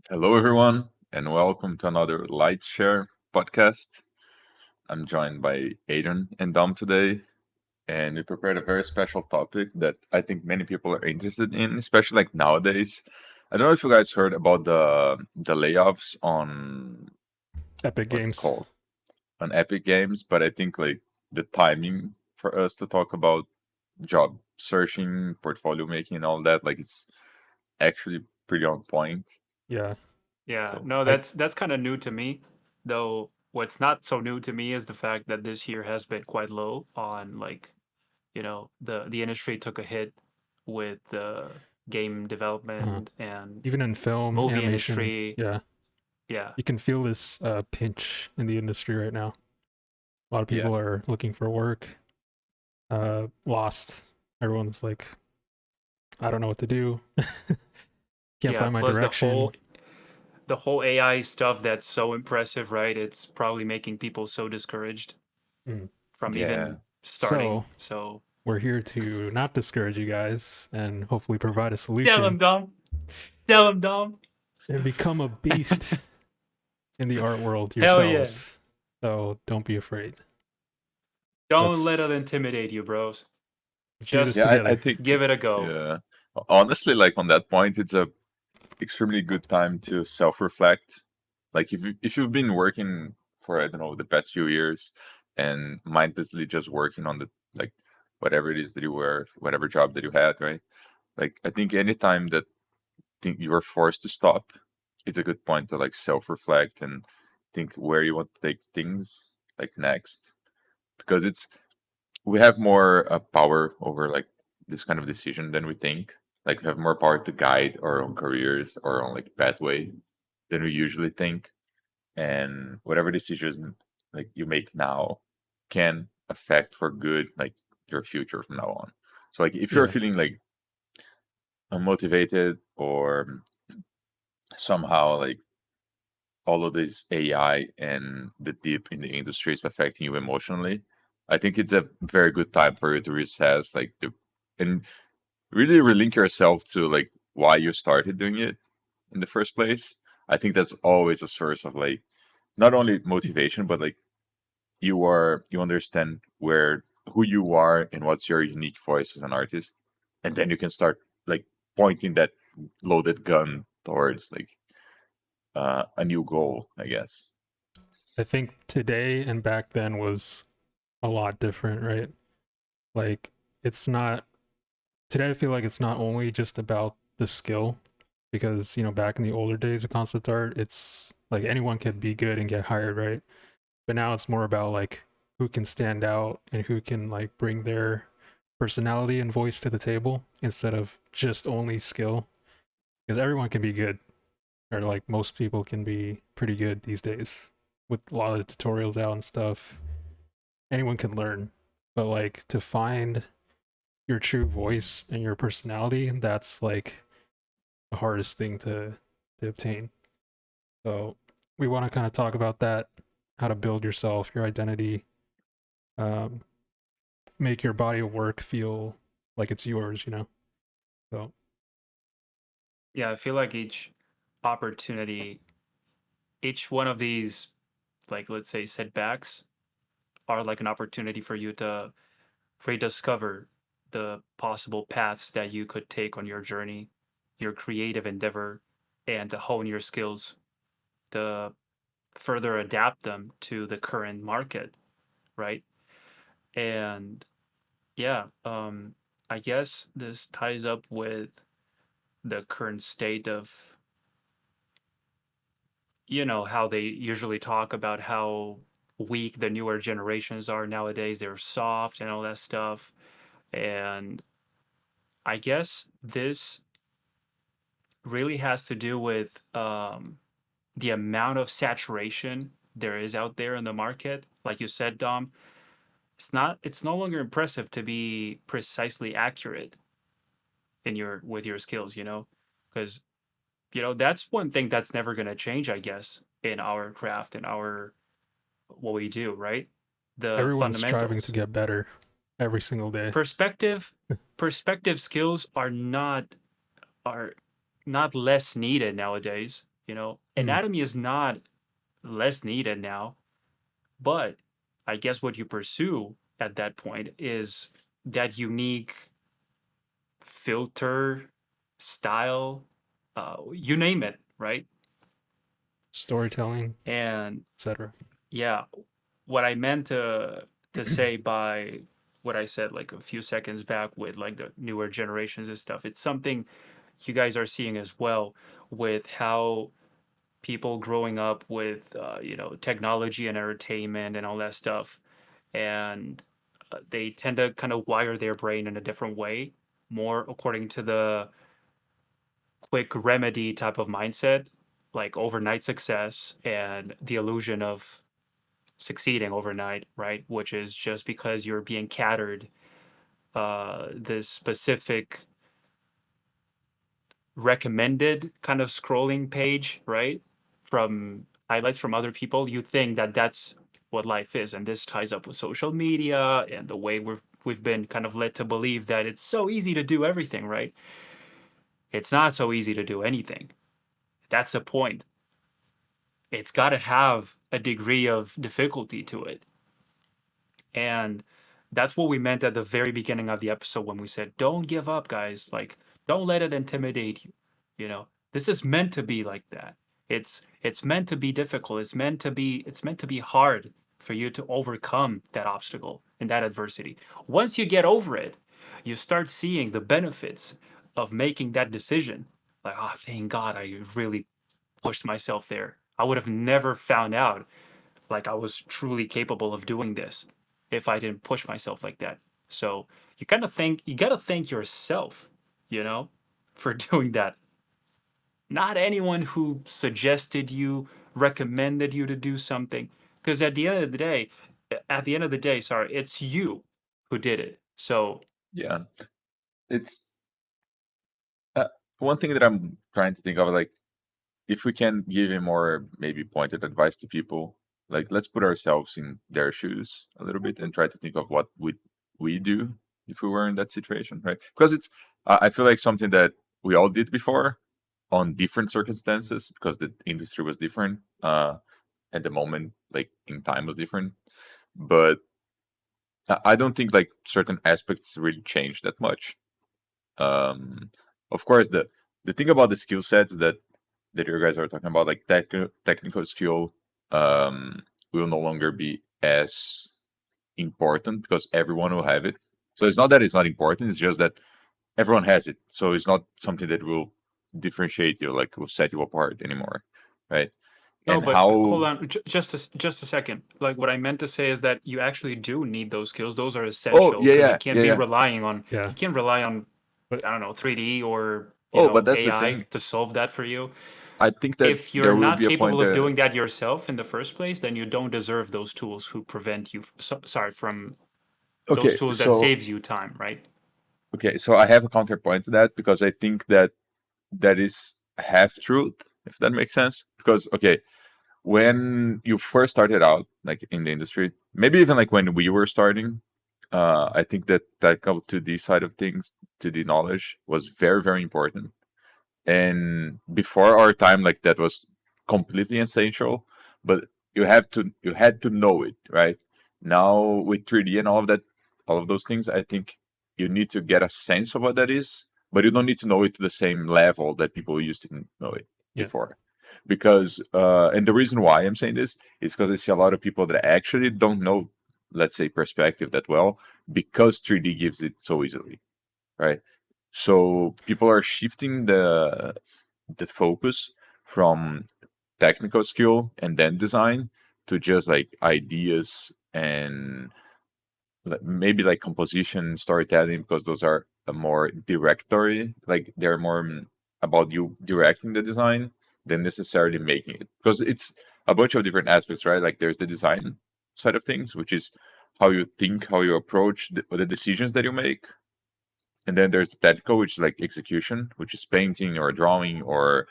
Hello, everyone, and welcome to another Lightshare podcast. I'm joined by Adrian and Dom today, and we prepared a very special topic that I think many people are interested in, especially like nowadays. I don't know if you guys heard about the layoffs on Epic what's it Games. called on Epic Games, but I think like the timing for us to talk about job searching, portfolio making, and all that, like it's actually pretty on point. Yeah. Yeah, So no, I that's kind of new to me. Though what's not so new to me is the fact that this year has been quite low on the industry took a hit with the game uh, development and even in film, movie animation, industry. yeah, Yeah. you can feel this pinch in the industry right now. A lot of yeah, people are looking for work, lost. Everyone's like, I don't know what to do. Can't Yeah, find my plus direction. the whole AI stuff that's so impressive, right? It's probably making people so discouraged Mm. from yeah. even starting. So So we're here to not discourage you guys and hopefully provide a tell him, solution Dom. Tell him, Dom. and become a beast in the art world Hell yeah. yourselves. So don't be afraid. Don't let it Let's intimidate you, bros. do this Just Yeah, I together. think give it a go. yeah. Honestly, like on that point, it's a extremely good time to self-reflect. Like if you've been working for I don't know the past few years and mindlessly just working on the like whatever it is that you were, whatever job that you had, right? Like I think anytime that think you are forced to stop, it's a good point to like self-reflect and think where you want to take things like next because it's we have more power over like this kind of decision than we think. Like we have more power to guide our own careers or own like pathway than we usually think. And whatever decisions like you make now can affect for good like your future from now on. So like if you're Yeah. feeling like unmotivated or somehow like all of this AI and the dip in the industry is affecting you emotionally, I think it's a very good time for you to reassess like the and really relink yourself to like why you started doing it in the first place. I think that's always a source of like not only motivation but like you understand where who you are and what's your unique voice as an artist, and then you can start like pointing that loaded gun towards like a new goal, I guess. I think today and back then was a lot different, right? Like it's not today I feel like it's not only just about the skill because, back in the older days of concept art, it's like anyone could be good and get hired, right? But now it's more about like who can stand out and who can like bring their personality and voice to the table instead of just only skill because everyone can be good or like most people can be pretty good these days with a lot of tutorials out and stuff. Anyone can learn, but like to find your true voice and your personality, that's like the hardest thing to obtain. So we want to kind of talk about that, how to build yourself, your identity, um, make your body of work feel like it's yours. So Yeah, I feel like opportunity, each one of these, like let's say setbacks, are like an opportunity for you to rediscover the possible paths that you could take on your journey, your creative endeavor, and to hone your skills to further adapt them to the current market, right? And yeah, I guess this ties up with the current state of, how they usually talk about how weak the newer generations are nowadays. They're soft and all that stuff. And I guess this really has to do with the amount of saturation there is out there in the market. Like you said, Dom, it's no longer impressive to be precisely accurate in your with your skills, because that's one thing that's never going to change, I guess, in our craft and our what we do, right? The everyone's striving to fundamentals. get better every single day. Perspective perspective skills are not less needed nowadays. Anatomy is not less needed now, but I guess what you pursue at that point is that unique filter, style, you name it, right? Storytelling, And etc. yeah, what I meant to say by what I said like a few seconds back with like the newer generations and stuff, it's something you guys are seeing as well with how people growing up with technology and entertainment and all that stuff, and they tend to kind of wire their brain in a different way, more according to the quick remedy type of mindset, like overnight success and the illusion of succeeding overnight, right? Which is just because you're being catered this specific recommended kind of scrolling page, right? From highlights from other people, you think that that's what life is, and this ties up with social media and the way we've been kind of led to believe that it's so easy to do everything, right? It's not so easy to do anything. That's the point. It's got to have a degree of difficulty to it. And that's what we meant at the very beginning of the episode when we said, don't give up, guys. Like, don't let it intimidate you. This is meant to be like that. It's meant to be difficult. It's meant to be hard for you to overcome that obstacle and that adversity. Once you get over it, you start seeing the benefits of making that decision. Like, oh, thank God I really pushed myself there. I would have never found out like I was truly capable of doing this if I didn't push myself like that. So you gotta thank yourself, you know, for doing that. Not anyone who suggested you, recommended you to do something. Because at the end of the day, sorry, it's you who did it. So Yeah, it's uh, one thing that I'm trying to think of, like if we can give a more maybe pointed advice to people, like let's put ourselves in their shoes a little bit and try to think of what would we do if we were in that situation, right? Because it's I feel like something that we all did before on different circumstances because the industry was different at the moment, like in time was different, but I don't think like certain aspects really changed that much. um of course, the thing about the skill sets that you guys are talking about, like technical skill, will no longer be as important because everyone will have it. So it's not that it's not important, it's just that everyone has it. So it's not something that will differentiate you, like will set you apart anymore, right? no, And but hold how on, just a second. Like what I meant to say is that you actually do need those skills. Those are oh essential yeah, because yeah, yeah, yeah. Yeah, you can't rely on but I don't know 3D or Oh, but that's the AI thing. to solve that for you. I think that If you're there will not be a point capable of that doing that yourself in the first place, then you don't deserve those tools who prevent you. Sorry, from those okay, tools that so saves you time, right? I have a counterpoint to that because I think that that is half truth, if that makes sense. Because okay, when you first started out, like in the industry, maybe even like when we were starting, I think that technical 2D side of things, 2D knowledge, was very very important. And before our time, like that was completely essential. But you had to know it, right? Now with 3D and all of that, all of those things, I think you need to get a sense of what that is, but you don't need to know it to the same level that people used to know it yeah, before. Because and the reason why I'm saying this is because I see a lot of people that actually don't know, let's say, perspective that well, because 3D gives it so easily, right? So people are shifting the focus from technical skill and then design to just like ideas and maybe like composition, storytelling, because those are a more directory, like they're more about you directing the design than necessarily making it. Because it's a bunch of different aspects, right? Like there's the design side of things, which is how you think, how you approach the decisions that you make. And then there's the technical, which is like execution, which is painting or drawing or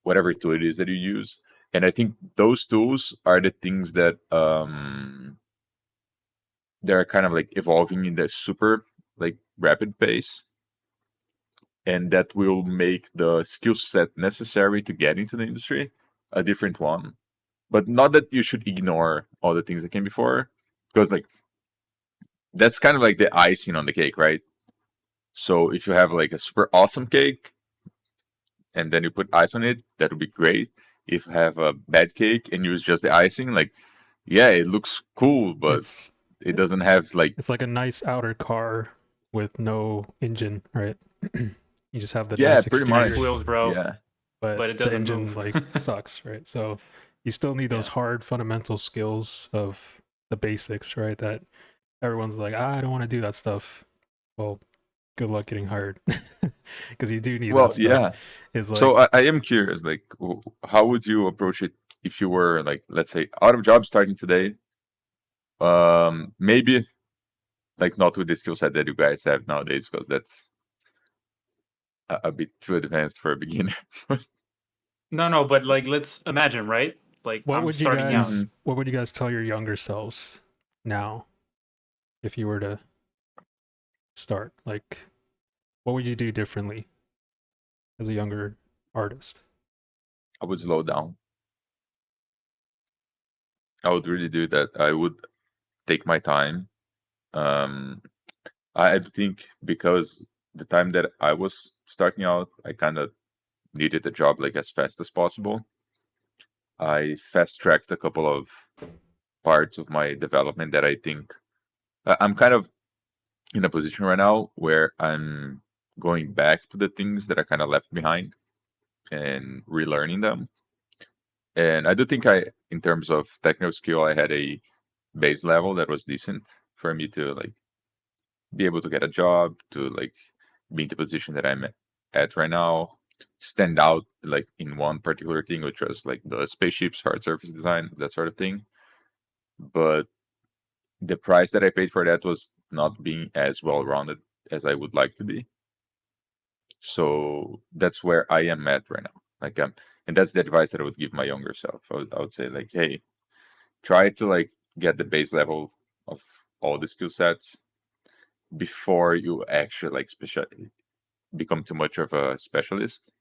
whatever tool it is that you use. And I think those tools are the things that they're kind of like evolving in the super like rapid pace. and that will make the skill set necessary to get into the industry a different one. But not that you should ignore all the things that came before, because like that's kind of like the icing on the cake, right? So if you have like a super awesome cake and then you put ice on it, that would be great. If you have a bad cake and use just the icing, like yeah, it looks cool, but It's it doesn't have like it's like a nice outer car with no engine, right? You just have the yeah, nice pretty Nice much. exterior, wheels, bro, Yeah. but but it the doesn't engine move. like sucks, right? So you still need those Yeah. hard fundamental skills of the basics, right? That everyone's like, I don't want to do that stuff. Well, good luck getting hired, because you do need Well, that stuff. yeah. Is So like, I am curious, like, how would you approach it if you were like, let's say, out of job starting today? Maybe like not with the skill set that you guys have nowadays, because that's a bit too advanced for a beginner. No, but like let's imagine, right? Like what I'm would you starting out. guys, what would you guys tell your younger selves now if you were to start? Like, what would you do differently as a younger artist? I would slow down. I would really do that. I would take my time. Um, I think because the time that I was starting out, I kind of needed a job like as fast as possible. I fast tracked a couple of parts of my development that I think I'm kind of in a position right now where I'm going back to the things that I kind of left behind and relearning them. And I do think in terms of technical skill, I had a base level that was decent for me to like be able to get a job, to like be in the position that I'm at right now, stand out like in one particular thing, which was like the spaceships, hard surface design, that sort of thing. But the price that I paid for that was not being as well rounded as I would like to be. So that's where I am at right now. Like and that's the advice that I would give my younger self. I would say like, hey, try to like get the base level of all the skill sets before you actually like become too much of a specialist.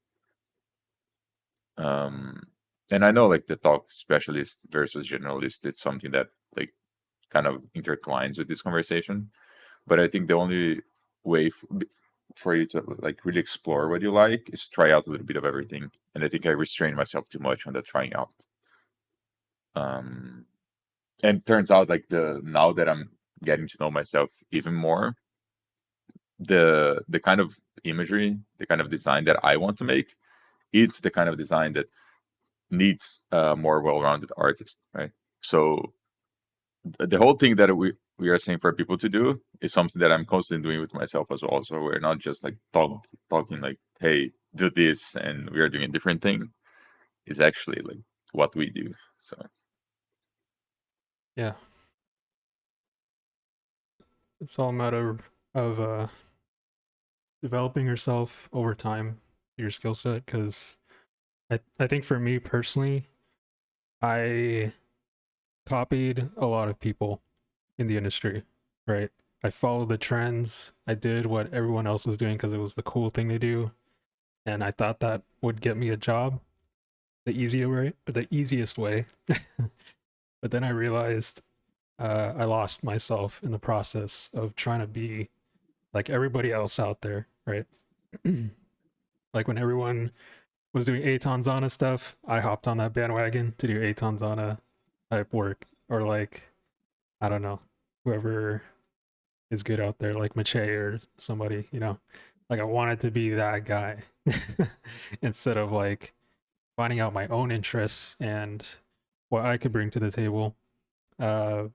Um, and I know like the talk specialist versus generalist, it's something that like kind of intertwines with this conversation. But I think the only way for you to like really explore what you like is try out a little bit of everything. And I think I restrained myself too much on the trying out. Um, and turns out like now that I'm getting to know myself even more, the kind of imagery, the kind of design that I want to make, it's the kind of design that needs a more well-rounded artist, right? So the whole thing that we are saying for people to do is something that I'm constantly doing with myself as well. So we're not just like talking like, hey, do this, and we are doing a different thing. It's actually like what we do. So Yeah, it's all a matter of developing yourself over time, your skill set. Because I think for me personally, I copied a lot of people in the industry, right? I followed the trends. I did what everyone else was doing because it was the cool thing to do, and I thought that would get me a job the easiest way. But then I realized I lost myself in the process of trying to be like everybody else out there, right? Like when everyone was doing Aton Zana stuff, I hopped on that bandwagon to do Aton Zana type work, or like I don't know, whoever is good out there, like Mache or somebody, you know. Like I wanted to be that guy instead of like finding out my own interests and what I could bring to the table. Uh,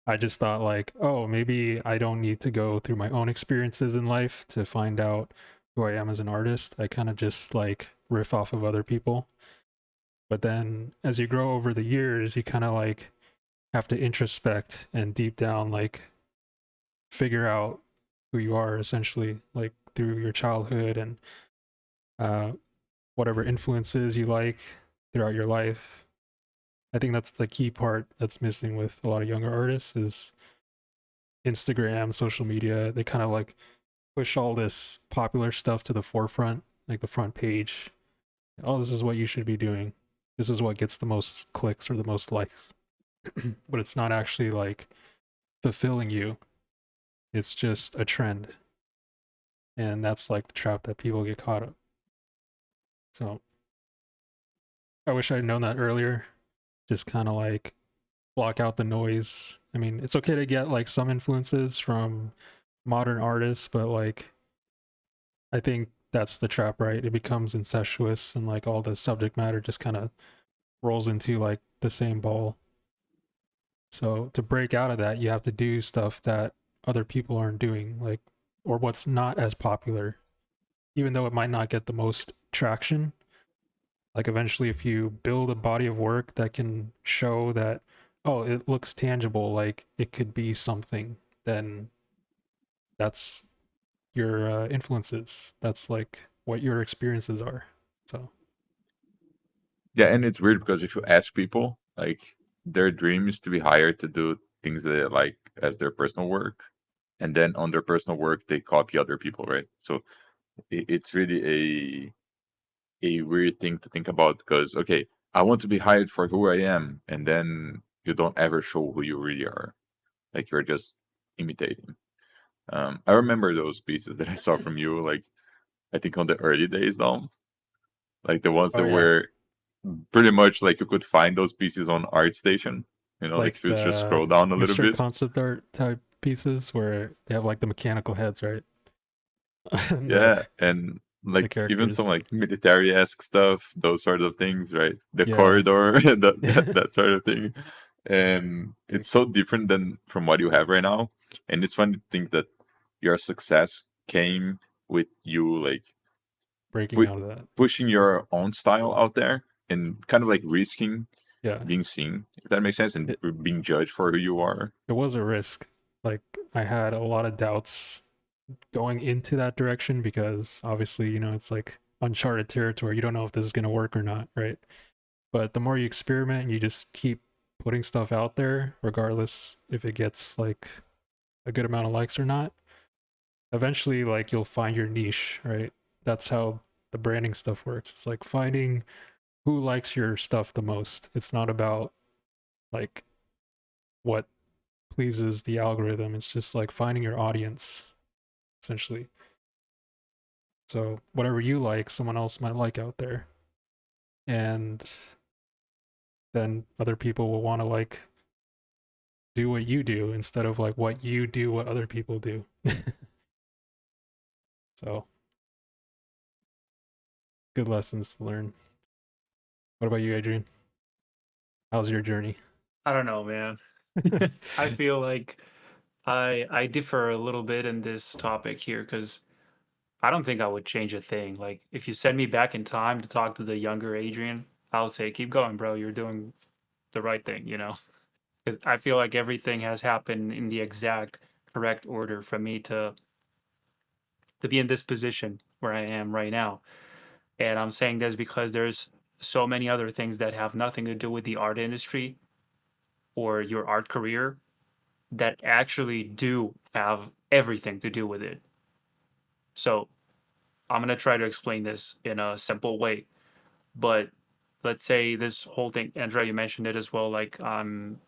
I just thought like, oh, maybe I don't need to go through my own experiences in life to find out who I am as an artist. I kind of just like riff off of other people. But then as you grow over the years, you kind of like have to introspect and deep down like figure out who you are essentially, like through your childhood and uh, whatever influences you like throughout your life. I think that's the key part that's missing with a lot of younger artists is Instagram, social media. They kind of like push all this popular stuff to the forefront, like the front page. Oh, this is what you should be doing. This is what gets the most clicks or the most likes. But it's not actually like fulfilling you. It's just a trend. And that's like the trap that people get caught up. So I wish I'd known that earlier. Just kind of like block out the noise. I mean, it's okay to get like some influences from modern artists, but like I think that's the trap, right? It becomes incestuous and like all the subject matter just kind of rolls into like the same ball. So to break out of that, you have to do stuff that other people aren't doing, like, or what's not as popular, even though it might not get the most traction. Like eventually, if you build a body of work that can show that, oh, it looks tangible, like it could be something, then that's your influences. That's like what your experiences are. So Yeah, and it's weird because if you ask people, like their dream is to be hired to do things that they like as their personal work, and then on their personal work they copy other people, right? So it's really a weird thing to think about because okay, I want to be hired for who I am, and then you don't ever show who you really are. Like you're just imitating. I remember those pieces that I saw from you, like I think on the early days, though, like the ones oh that yeah, were pretty much like you could find those pieces on ArtStation. You know, like like if you just the scroll down a little Mr. bit. Concept Art type pieces where they have like the mechanical heads, right? And Yeah, and the like even some characters. like military-esque stuff, those sort of things, right? The Yeah. corridor, that sort of thing. And it's so different than from what you have right now. And it's funny to think that your success came with you like Breaking pu- out of that. pushing your own style out there and kind of like risking Yeah. being seen, if that makes sense, and It being judged for who you are. it was a risk. Like I had a lot of doubts going into that direction because obviously, it's like uncharted territory. You don't know if this is going to work or not, right? But the more you experiment and you just keep putting stuff out there, regardless if it gets like a good amount of likes or not, eventually like you'll find your niche, right? That's how the branding stuff works. It's like finding who likes your stuff the most. It's not about like what pleases the algorithm. It's just like finding your audience essentially. So whatever you like, someone else might like out there. And then other people will want to like do what you do instead of like what you do what other people do. So good lessons to learn. What about you, Adrian? How's your journey? I don't know, man. I feel like I differ a little bit in this topic here because I don't think I would change a thing. Like if you send me back in time to talk to the younger Adrian, I would say, keep going, bro. You're doing the right thing, you know? Because I feel like everything has happened in the exact correct order for me to be in this position where I am right now. And I'm saying this because there's so many other things that have nothing to do with the art industry or your art career that actually do have everything to do with it. So I'm going to try to explain this in a simple way. But let's say this whole thing, Andrea, you mentioned it as well, like I'm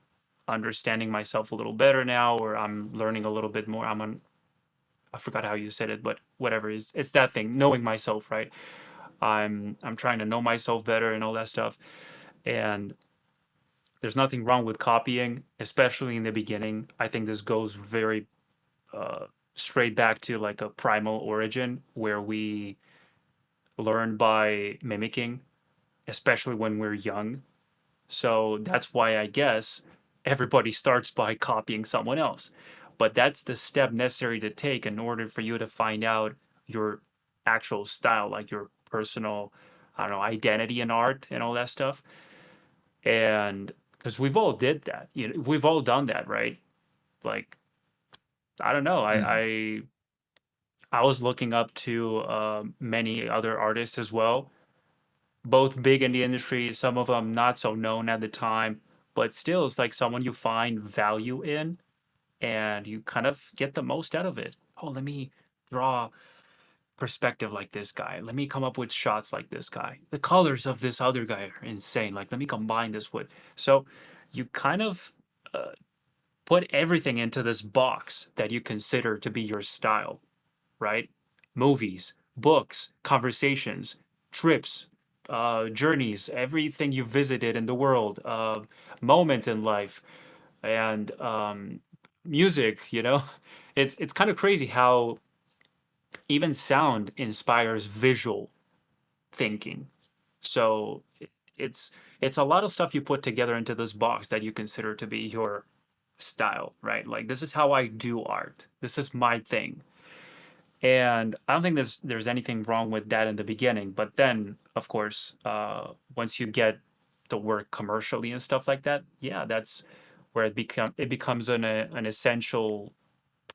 understanding myself a little better now, or I'm learning a little bit more. I forgot how you said it, but whatever is it's that thing, knowing myself, right? I'm trying to know myself better and all that stuff. And there's nothing wrong with copying, especially in the beginning. I think this goes very uh, straight back to like a primal origin where we learn by mimicking, especially when we're young. So that's why I guess everybody starts by copying someone else. But that's the step necessary to take in order for you to find out your actual style, like your personal, I don't know, identity in art and all that stuff. And because we've all did that, we've all done that, right? Like, I don't know, Mhm. I was looking up to many other artists as well, both big in the industry, some of them not so known at the time, but still, it's like someone you find value in and you kind of get the most out of it. Oh, let me draw perspective like this guy. Let me come up with shots like this guy. The colors of this other guy are insane. Like, let me combine this with. So you kind of put everything into this box that you consider to be your style, right? Movies, books, conversations, trips, journeys, everything you visited in the world, moments in life, and music. You know, it's kind of crazy how even sound inspires visual thinking. So it's it's a lot of stuff you put together into this box that you consider to be your style, right? Like, this is how I do art. This is my thing. And I don't think there's anything wrong with that in the beginning. But then, of course, once you get the work commercially and stuff like that, yeah, that's where it becomes an essential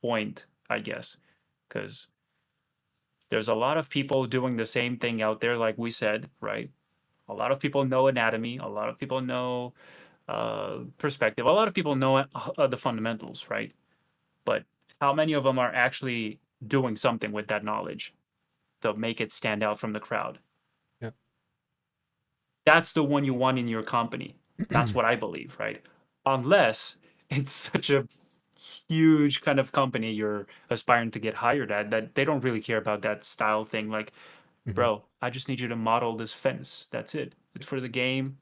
point, I guess, because there's a lot of people doing the same thing out there, like we said, right? A lot of people know anatomy. A lot of people know perspective. A lot of people know the fundamentals, right? But how many of them are actually doing something with that knowledge to make it stand out from the crowd? Yep. That's the one you want in your company. That's what I believe, right? Unless it's such a huge kind of company you're aspiring to get hired at that they don't really care about that style thing. Like, Mhm. bro, I just need you to model this fence. That's it. It's for the game.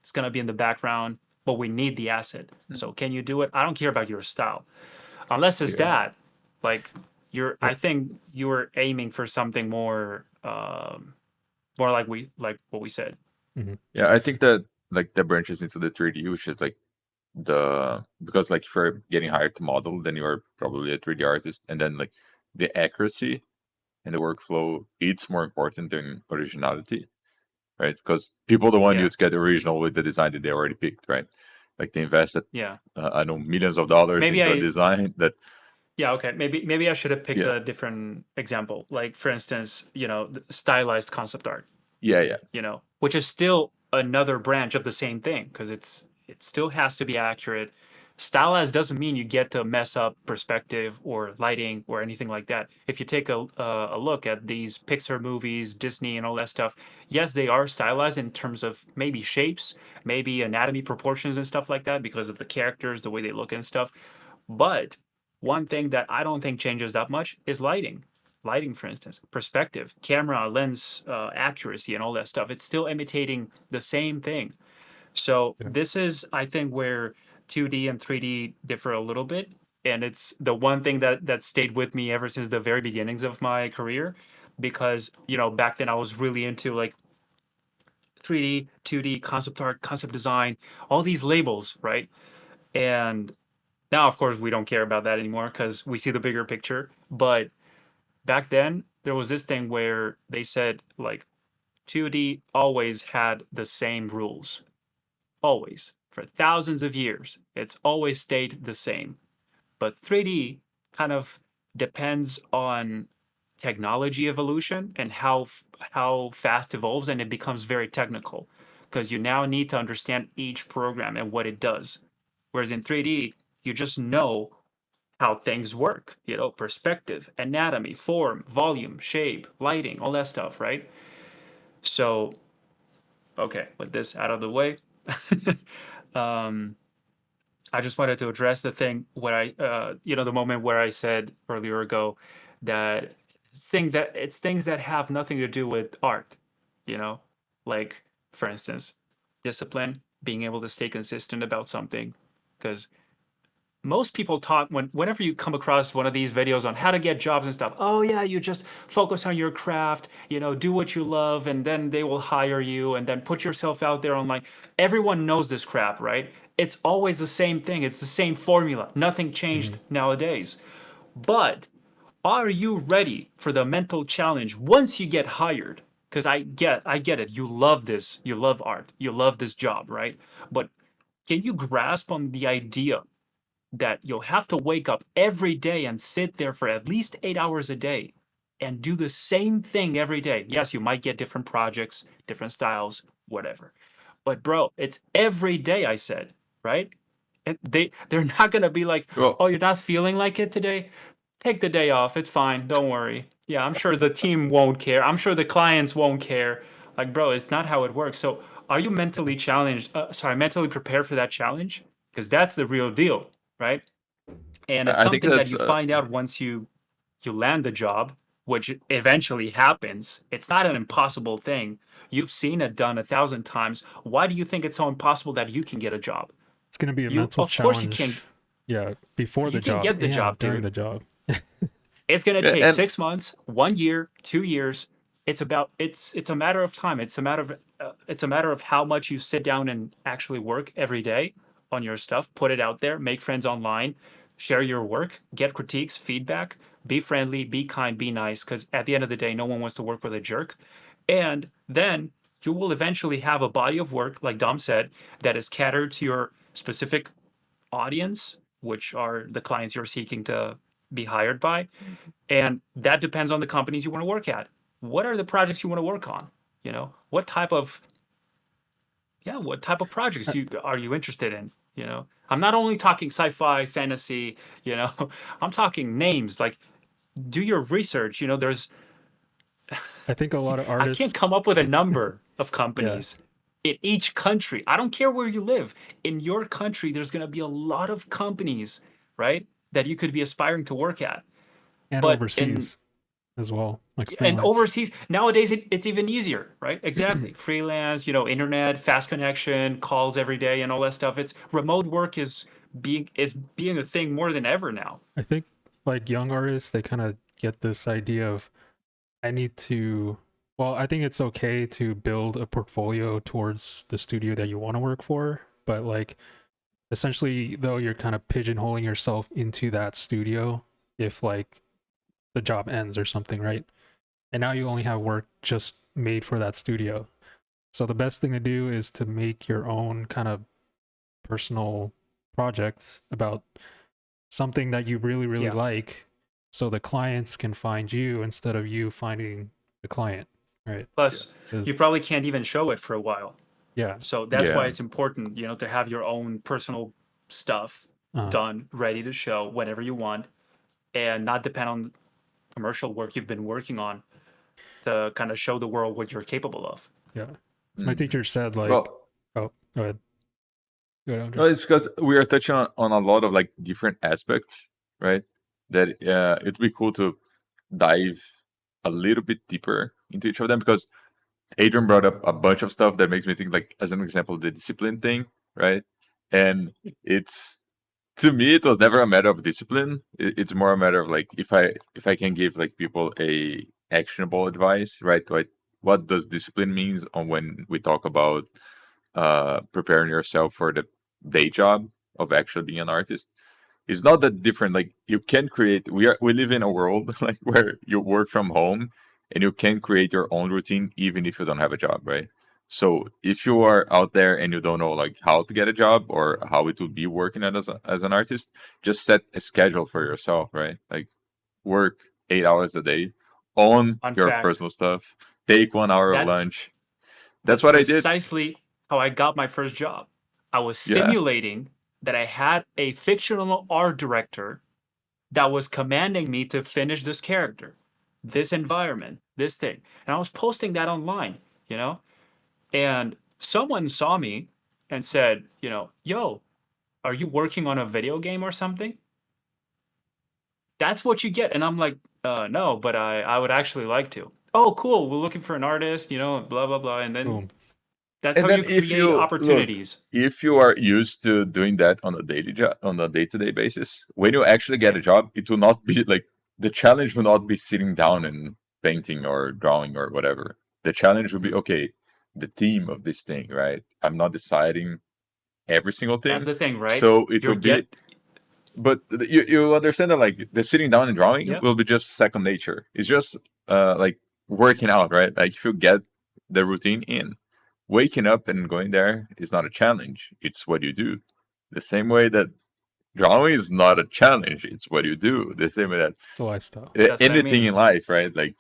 It's gonna be in the background, but we need the asset. So can you do it? I don't care about your style. Unless it's Yeah. that, like, I Yep. think you were aiming for something more more like what we said. Mhm. Yeah, I think that like that branches into the 3D, which is like because like if you're getting hired to model, then you're probably a 3D artist, and then like the accuracy and the workflow, it's more important than originality, right? Because people don't want you Yeah. to get original with the design that they already picked, right? Like they invested, Yeah. I know, millions of dollars Maybe into a I design that, Yeah, okay. Maybe I should have picked yeah, a different example. Like, for instance, stylized concept art, yeah, which is still another branch of the same thing because it still has to be accurate. Stylized doesn't mean you get to mess up perspective or lighting or anything like that. If you take a look at these Pixar movies, Disney, and all that stuff, yes, they are stylized in terms of maybe shapes, maybe anatomy, proportions, and stuff like that because of the characters, the way they look and stuff. But one thing that I don't think changes that much is lighting. Lighting, for instance, perspective, camera, lens accuracy, and all that stuff. It's still imitating the same thing. So Yeah. this is, I think, where 2D and 3D differ a little bit, and it's the one thing that stayed with me ever since the very beginnings of my career, because back then I was really into like 3D, 2D, concept art, concept design, all these labels, right? And now, of course, we don't care about that anymore because we see the bigger picture. But back then, there was this thing where they said like 2D always had the same rules. Always. For thousands of years, it's always stayed the same. But 3D kind of depends on technology evolution and how fast evolves, and it becomes very technical because you now need to understand each program and what it does. Whereas in 3D, you just know how things work, perspective, anatomy, form, volume, shape, lighting, all that stuff, right? So, okay, with this out of the way, um, I just wanted to address the thing where the moment where I said earlier ago that it's things that have nothing to do with art, you know, like, for instance, discipline, being able to stay consistent about something, because most people talk whenever you come across one of these videos on how to get jobs and stuff. Oh yeah, you just focus on your craft, do what you love, and then they will hire you, and then put yourself out there online. Everyone knows this crap, right? It's always the same thing. It's the same formula. Nothing changed Mhm. nowadays. But are you ready for the mental challenge once you get hired? Because I get it. You love this. You love art. You love this job, right? But can you grasp on the idea that you'll have to wake up every day and sit there for at least 8 hours a day and do the same thing every day? Yes, you might get different projects, different styles, whatever. But bro, it's every day, I said, right? And they're not gonna be like, well, "Oh, you're not feeling like it today? take the day off. It's fine. Don't worry. Yeah, I'm sure the team won't care. I'm sure the clients won't care. Like, bro, it's not how it works. So, are you mentally challenged? Mentally prepared for that challenge? Because that's the real deal, right? And it's I think something that that's you find out once you land the job, which eventually happens. It's not an impossible thing. You've seen it done 1,000 times. Why do you think it's so impossible that you can get a job? It's going to be a You, mental of course, you can. challenge. Yeah, before the You can job get the and job, during dude. the job. It's going to yeah, take and 6 months, 1 year, 2 years. It's a matter of time. It's a matter of how much you sit down and actually work every day on your stuff. Put it out there. Make friends online. Share your work. Get critiques, feedback. Be friendly. Be kind. Be nice. Because at the end of the day, no one wants to work with a jerk. And then you will eventually have a body of work, like Dom said, that is catered to your specific audience, which are the clients you're seeking to be hired by. And that depends on the companies you want to work at. What are the projects you want to work on? You know, what type of projects are you interested in? You know, I'm not only talking sci-fi, fantasy, you know, I'm talking names. Like, do your research. You know, I think a lot of I can't artists, come up with a number of yeah, companies in each country. I don't care where you live. In your country, there's going to be a lot of companies, right, that you could be aspiring to work at. and But in overseas as well, like and freelance. overseas nowadays, it's even easier, right? Exactly. Freelance, you know, internet, fast connection, calls every day, and all that stuff. It's remote work is being a thing more than ever now. I think like young artists, they kind of get this idea of I need to. Well, I think it's okay to build a portfolio towards the studio that you want to work for, but like essentially though you're kind of pigeonholing yourself into that studio if like the job ends or something, right? And now you only have work just made for that studio. So the best thing to do is to make your own kind of personal projects about something that you really really Yeah. like, so the clients can find you instead of you finding the client, right? yeah, Plus, you 'Cause- probably can't even show it for a while. yeah. So that's why yeah. it's important, you know, to have your own personal stuff uh, done, ready to show whenever you want, and not depend on commercial work you've been working on to kind of show the world what you're capable of. yeah. So my Mhm. teacher said like, Well, oh, go ahead, go ahead, no, Andre. it's because we are touching on a lot of like different aspects, right? That it'd be cool to dive a little bit deeper into each of them because Adrian brought up a bunch of stuff that makes me think, like, as an example, the discipline thing, right? And it's to me, it was never a matter of discipline. It's more a matter of like if I can give like people a actionable advice, right? Like, what does discipline means on when we talk about preparing yourself for the day job of actually being an artist? It's not that different. Like you can create. We live in a world like where you work from home and you can create your own routine even if you don't have a job, right? So if you are out there and you don't know like how to get a job or how it would be working as an artist, just set a schedule for yourself, right? Like work 8 hours a day on Fun your fact, personal stuff. Take 1 hour of that's lunch. That's that's what I did. precisely how I got my first job. I was Yeah. simulating that I had a fictional art director that was commanding me to finish this character, this environment, this thing. And I was posting that online, you know? And someone saw me and said, you know, yo, are you working on a video game or something? That's what you get. And I'm like, no, but I would actually like to. Oh, cool. We're looking for an artist, you know, blah, blah, blah. And then Boom. that's And how then you if create you look, opportunities. if you are used to doing that on a daily job, on a day-to-day basis, when you actually get Yeah. a job, it will not be like the challenge will not be sitting down and painting or drawing or whatever. The challenge will be okay, the theme of this thing, right? I'm not deciding every single That's thing, the thing, right? so it You're will be. get, But you understand that like the sitting down and drawing yep. will be just second nature. It's just like working out, right? Like if you get the routine in, waking up and going there is not a challenge. It's what you do. The same way that drawing is not a challenge. It's what you do. The same way that It's a lifestyle. That's what I anything mean. in life, right? Like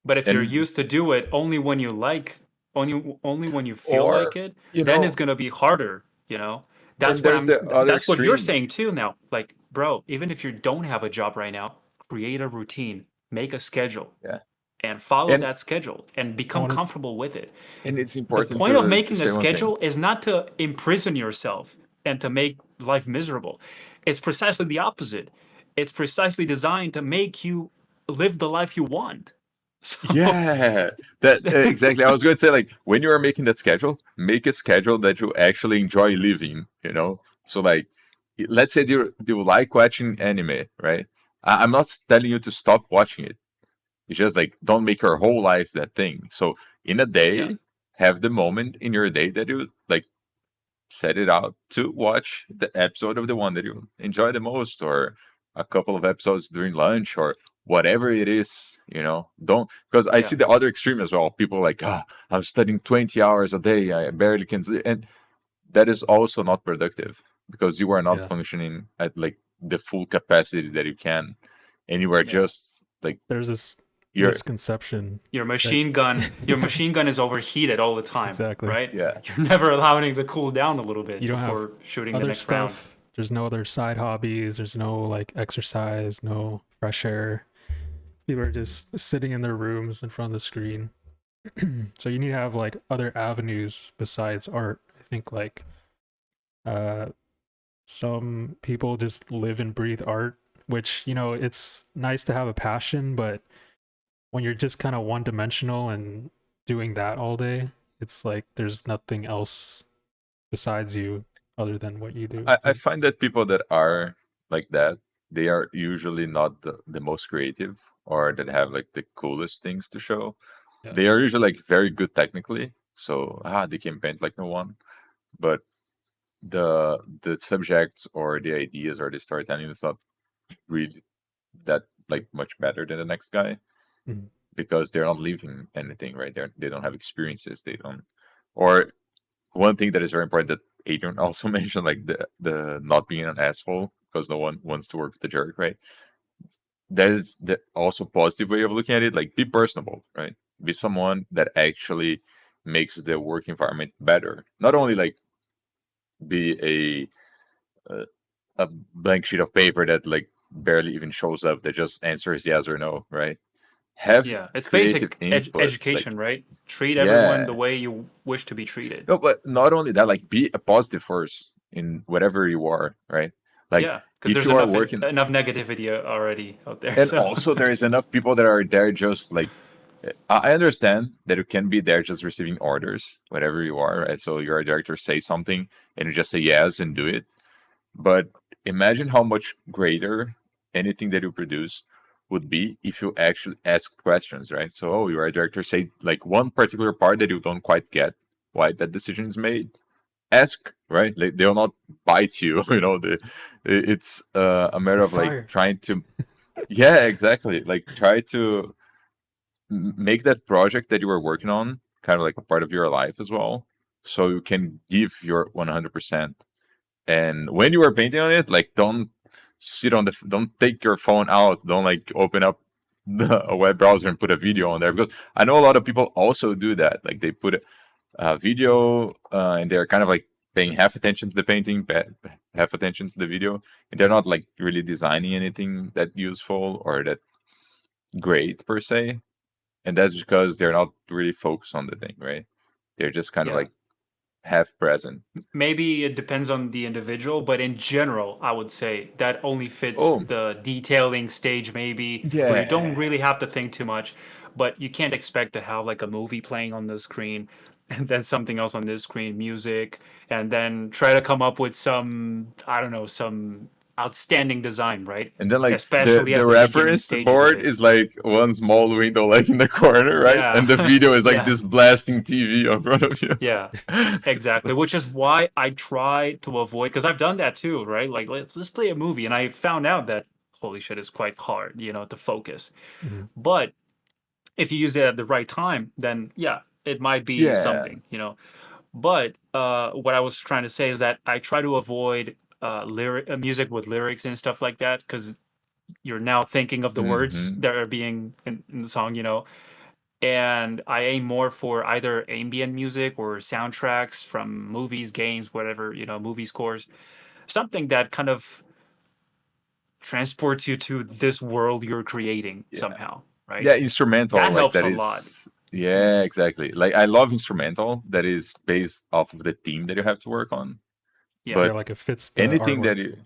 But if you're and used to do it only when you like, only when you feel like or it, you then it's know, gonna be harder, you know? and there's the other That's what you're extreme. saying too now. Like bro, even if you don't have a job right now, create a routine, make a schedule, Yeah. and follow And that schedule and I become want to. comfortable with it. it's The important point of to making a say one thing. schedule is not to imprison yourself and to make life miserable. It's precisely the opposite. It's precisely designed to make you live the life you want. So, Yeah, that exactly. I was going to say, like, when you are making that schedule, make a schedule that you actually enjoy living. So like, let's say you like watching anime, right? I'm not telling you to stop watching it. It's just like, don't make your whole life that thing. So in a yeah, day, have the moment in your day that you like set it out to watch the episode of the one that you enjoy the most, or a couple of episodes during lunch, or whatever it is. Don't, because I yeah, see the other extreme as well. People like, I'm studying 20 hours a day, I barely can sleep. And that is also not productive, because you are not Yeah, functioning at like the full capacity that you can, and you are yeah. just like, there's this you're misconception Your that machine gun is overheated all the time, exactly. right? yeah. You're never allowing it to cool down a little bit You don't have before shooting the other next round. stuff. There's no other side hobbies. There's no like exercise, no fresh air. People are just sitting in their rooms in front of the screen. So you need to have like other avenues besides art. I think like uh some people just live and breathe art, which it's nice to have a passion, but when you're just kind of one dimensional and doing that all day, it's like there's nothing else besides you other than what you do. I find that people that are like that, they are usually not the most creative, or that have like the coolest things to show. Yeah. They are usually like very good technically, so they can paint like no one. But the subjects or the ideas or the storytelling is not really that like much better than the next guy, Mhm. because they're not living anything, right? They don't have experiences. They don't. Or one thing that is very important that Adrian also mentioned, like the not being an asshole because no one wants to work with the jerk, right? That is the also positive way of looking at it. Like, be personable, right? Be someone that actually makes the work environment better. Not only like be a a blank sheet of paper that like barely even shows up, that just answers yes or no, right? Have Yeah, it's creative basic input, like, education, right? Treat everyone the yeah. way you wish to be treated. No, but not only that, like, be a positive force in whatever you are, right? Like, Yeah, because if there's you are enough working, enough negativity already out there. and So also there is enough people that are there just like, I understand that you can be there just receiving orders, whatever you are, right? So your director say something and you just say yes and do it. But imagine how much greater anything that you produce would be if you actually ask questions, right? So, oh, you're a director, say like one particular part that you don't quite get why that decision is made. Ask, right? They'll not bite you, it's a matter You're of like fired. trying to, yeah, exactly. Like, try to make that project that you were working on kind of like a part of your life as well, so you can give your 100%. And when you are painting on it, like, don't sit on don't take your phone out, don't like open up a web browser and put a video on there, because I know a lot of people also do that. Like, they put a video, and they're kind of like paying half attention to the painting, half attention to the video, and they're not like really designing anything that useful or that great per se. And that's because they're not really focused on the thing, right? They're just kind of yeah, like half present. maybe it depends on the individual, but in general, I would say that only fits Oh, the detailing stage, maybe where you don't yeah. really have to think too much, but you can't expect to have like a movie playing on the screen and then something else on this screen, music, and then try to come up with some, I don't know, some outstanding design, right? And then like the Especially the at the beginning reference stages of board it. is like one small window like in the corner, right? And the Yeah. video is like Yeah. this blasting TV in front of you. Yeah. Exactly, which is why I try to avoid, because I've done that too, right? Like let's play a movie, and I found out that holy shit, it's quite hard, to focus. Mhm. But if you use it at the right time, then yeah, it might be Yeah. something. But what I was trying to say is that I try to avoid music with lyrics and stuff like that, because you're now thinking of the words Hmm. that are being in the song. And I aim more for either ambient music or soundtracks from movies, games, whatever, movie scores. Something that kind of transports you to this world you're creating Yeah. somehow, right? Yeah, instrumental That like helps that a lot. is. Yeah, exactly. Like I love instrumental that is based off of the theme that you have to work on. Yeah. Yeah, But like it fits the anything artwork. that you,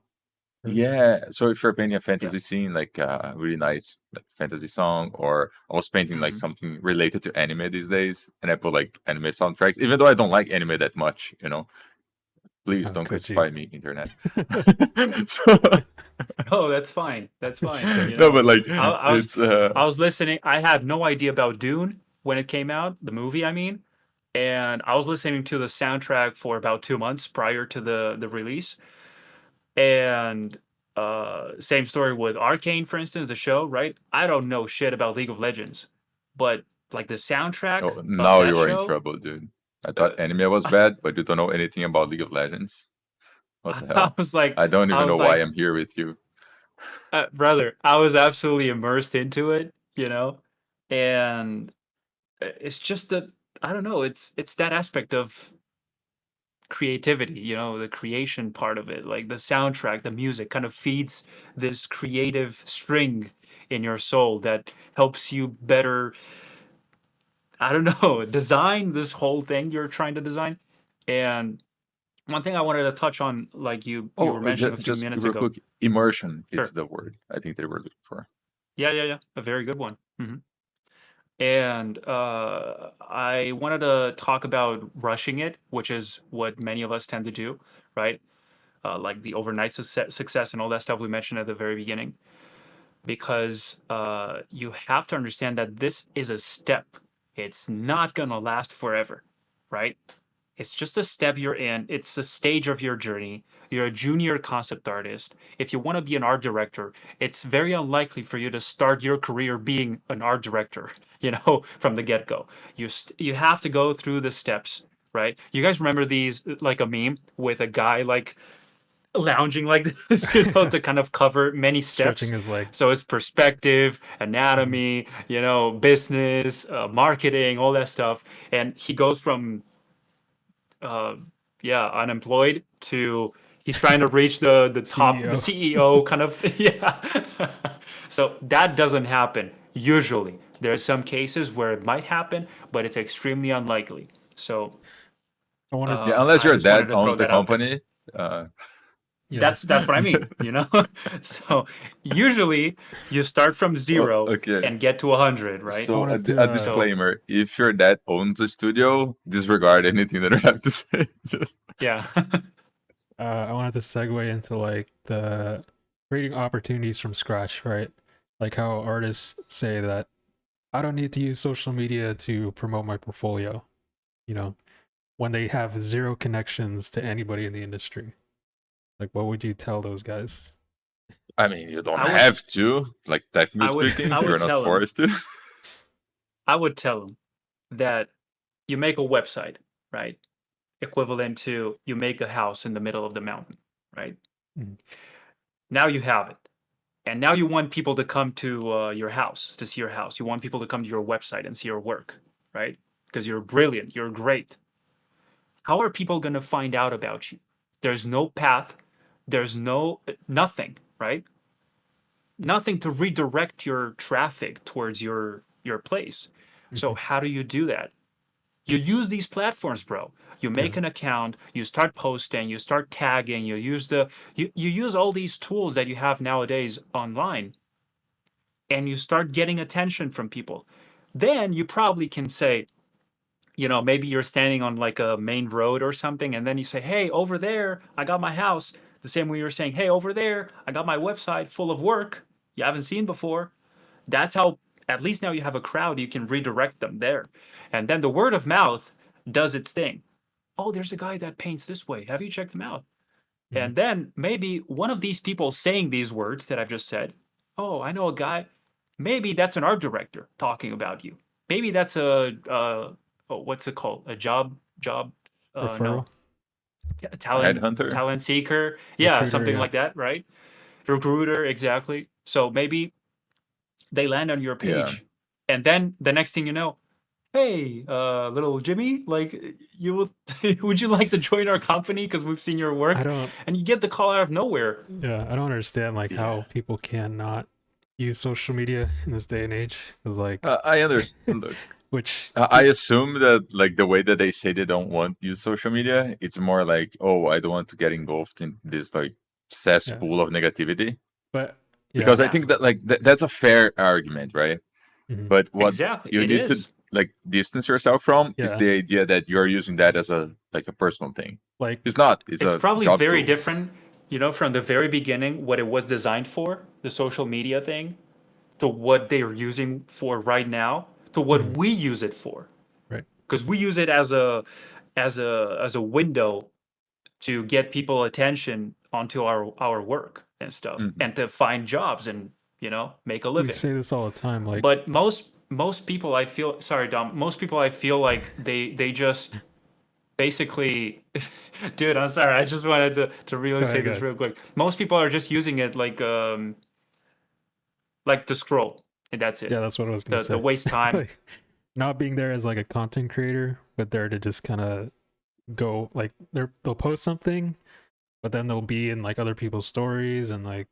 yeah. So if you're painting a fantasy Yeah. scene, like a really nice like fantasy song, or I was painting like Mhm. something related to anime these days, and I put like anime soundtracks, even though I don't like anime that much, you know. Please don't Could you? crucify me, internet. So Oh, that's fine. That's fine. You no, know, but like I was it's I was listening. I had no idea about Dune when it came out, the movie, I mean, and I was listening to the soundtrack for about 2 months prior to the release. And same story with Arcane, for instance, the show, right? I don't know shit about League of Legends, but like the soundtrack oh, of now that you are in show, trouble, dude. I thought uh, anime was bad, but you don't know anything about League of Legends. What the I hell? was like, I don't I even know was why like, I'm here with you. brother, I was absolutely immersed into it, you know, and it's just that I don't know. It's that aspect of creativity, you know, the creation part of it, like the soundtrack, the music kind of feeds this creative string in your soul that helps you better, I don't know, design this whole thing you're trying to design. And one thing I wanted to touch on, like you Oh, were mentioning a few just minutes real ago. quick, immersion is Sure. the word I think they were looking for. Yeah, yeah, yeah. A very good one. And I wanted to talk about rushing it, which is what many of us tend to do, right? Like the overnight success and all that stuff we mentioned at the very beginning, because you have to understand that this is a step. It's not going to last forever, right? It's just a step you're in. It's a stage of your journey. You're a junior concept artist. If you want to be an art director, it's very unlikely for you to start your career being an art director, you know, from the get-go. You have to go through the steps, right? You guys remember these like a meme with a guy like lounging like this, you know, to kind of cover many Stretching steps. his leg. So it's perspective, Mhm. anatomy, you know, business, marketing, all that stuff. And he goes from uh, yeah, unemployed to he's trying to reach the top, the CEO. CEO kind of yeah. So that doesn't happen usually. There are some cases where it might happen, but it's extremely unlikely. So I wanted, Yeah, unless I your just wanted dad to throw owns the that out there. company. Uh, yeah. That's what I mean, you know. So usually you start from oh, zero okay. and get to 100, right? I So wanted to. a So disclaimer: if your dad owns a studio, disregard anything that I have to say. Just yeah. I wanted to segue into like the creating opportunities from scratch, right? Like how artists say that I don't need to use social media to promote my portfolio, you know, when they have zero connections to anybody in the industry. Like, what would you tell those guys? I mean, you don't I would have to. Like technically I would speaking, I would you're not tell him forced to. I would tell him that you make a website, right? Equivalent to you make a house in the middle of the mountain, right? Mm. Now you have it. And now you want people to come to your house to see your house. You want people to come to your website and see your work, right? Because you're brilliant, you're great. How are people going to find out about you? There's no path, there's no nothing, right? Nothing to redirect your traffic towards your place. So Mhm. how do you do that? You use these platforms, bro. You Yeah. make an account, you start posting, you start tagging, you use all these tools that you have nowadays online, and you start getting attention from people. Then you probably can say, you know, maybe you're standing on like a main road or something, and then you say, hey, over there, I got my house. The same way you're saying, hey, over there, I got my website full of work you haven't seen before. That's how, at least now you have a crowd, you can redirect them there. And then the word of mouth does its thing. Oh, there's a guy that paints this way. Have you checked him out? Mhm. And then maybe one of these people saying these words that I've just said, oh, I know a guy. Maybe that's an art director talking about you. Maybe that's oh, what's it called? A job, no, Referral, A talent, headhunter. talent seeker. Yeah, recruiter. something Yeah. like that, right? Recruiter, exactly. So maybe they land on your Yeah. page, and then the next thing you know, hey, little Jimmy, like you will, would you like to join our company because we've seen your I work? don't. And you get the call out of nowhere. Yeah, I don't understand like Yeah. how people cannot use social media in this day and age. Cause like, I understand. Look, which I assume that like the way that they say they don't want to use social media, it's more like, oh, I don't want to get involved in this like yeah, cesspool of negativity. but Because yeah, I think Exactly. that like that's a fair argument, right? mhm, But what Exactly. you It need to is. like distance yourself from is yeah, the idea that you're using that as a like a personal thing. like It's not. It's It's a probably job very tool. different, from the very beginning, what it was designed for, the social media thing, to what they are using for right now, to what mhm, we use it for. right, Because we use it as a window to get people attention onto our work and stuff, Hmm. and to find jobs and make a we living. say this all the time. Like, But most people, I feel, sorry, Dom, most people, I feel like they just basically, dude, I'm sorry, I just wanted to really go say ahead, go this ahead. real quick. Most people are just using it like to scroll, and that's Yeah, it. that's what I was gonna The say. waste time. Like, not being there as like a content creator, but there to just kind of go like they'll post something, but then they'll be in like other people's stories and like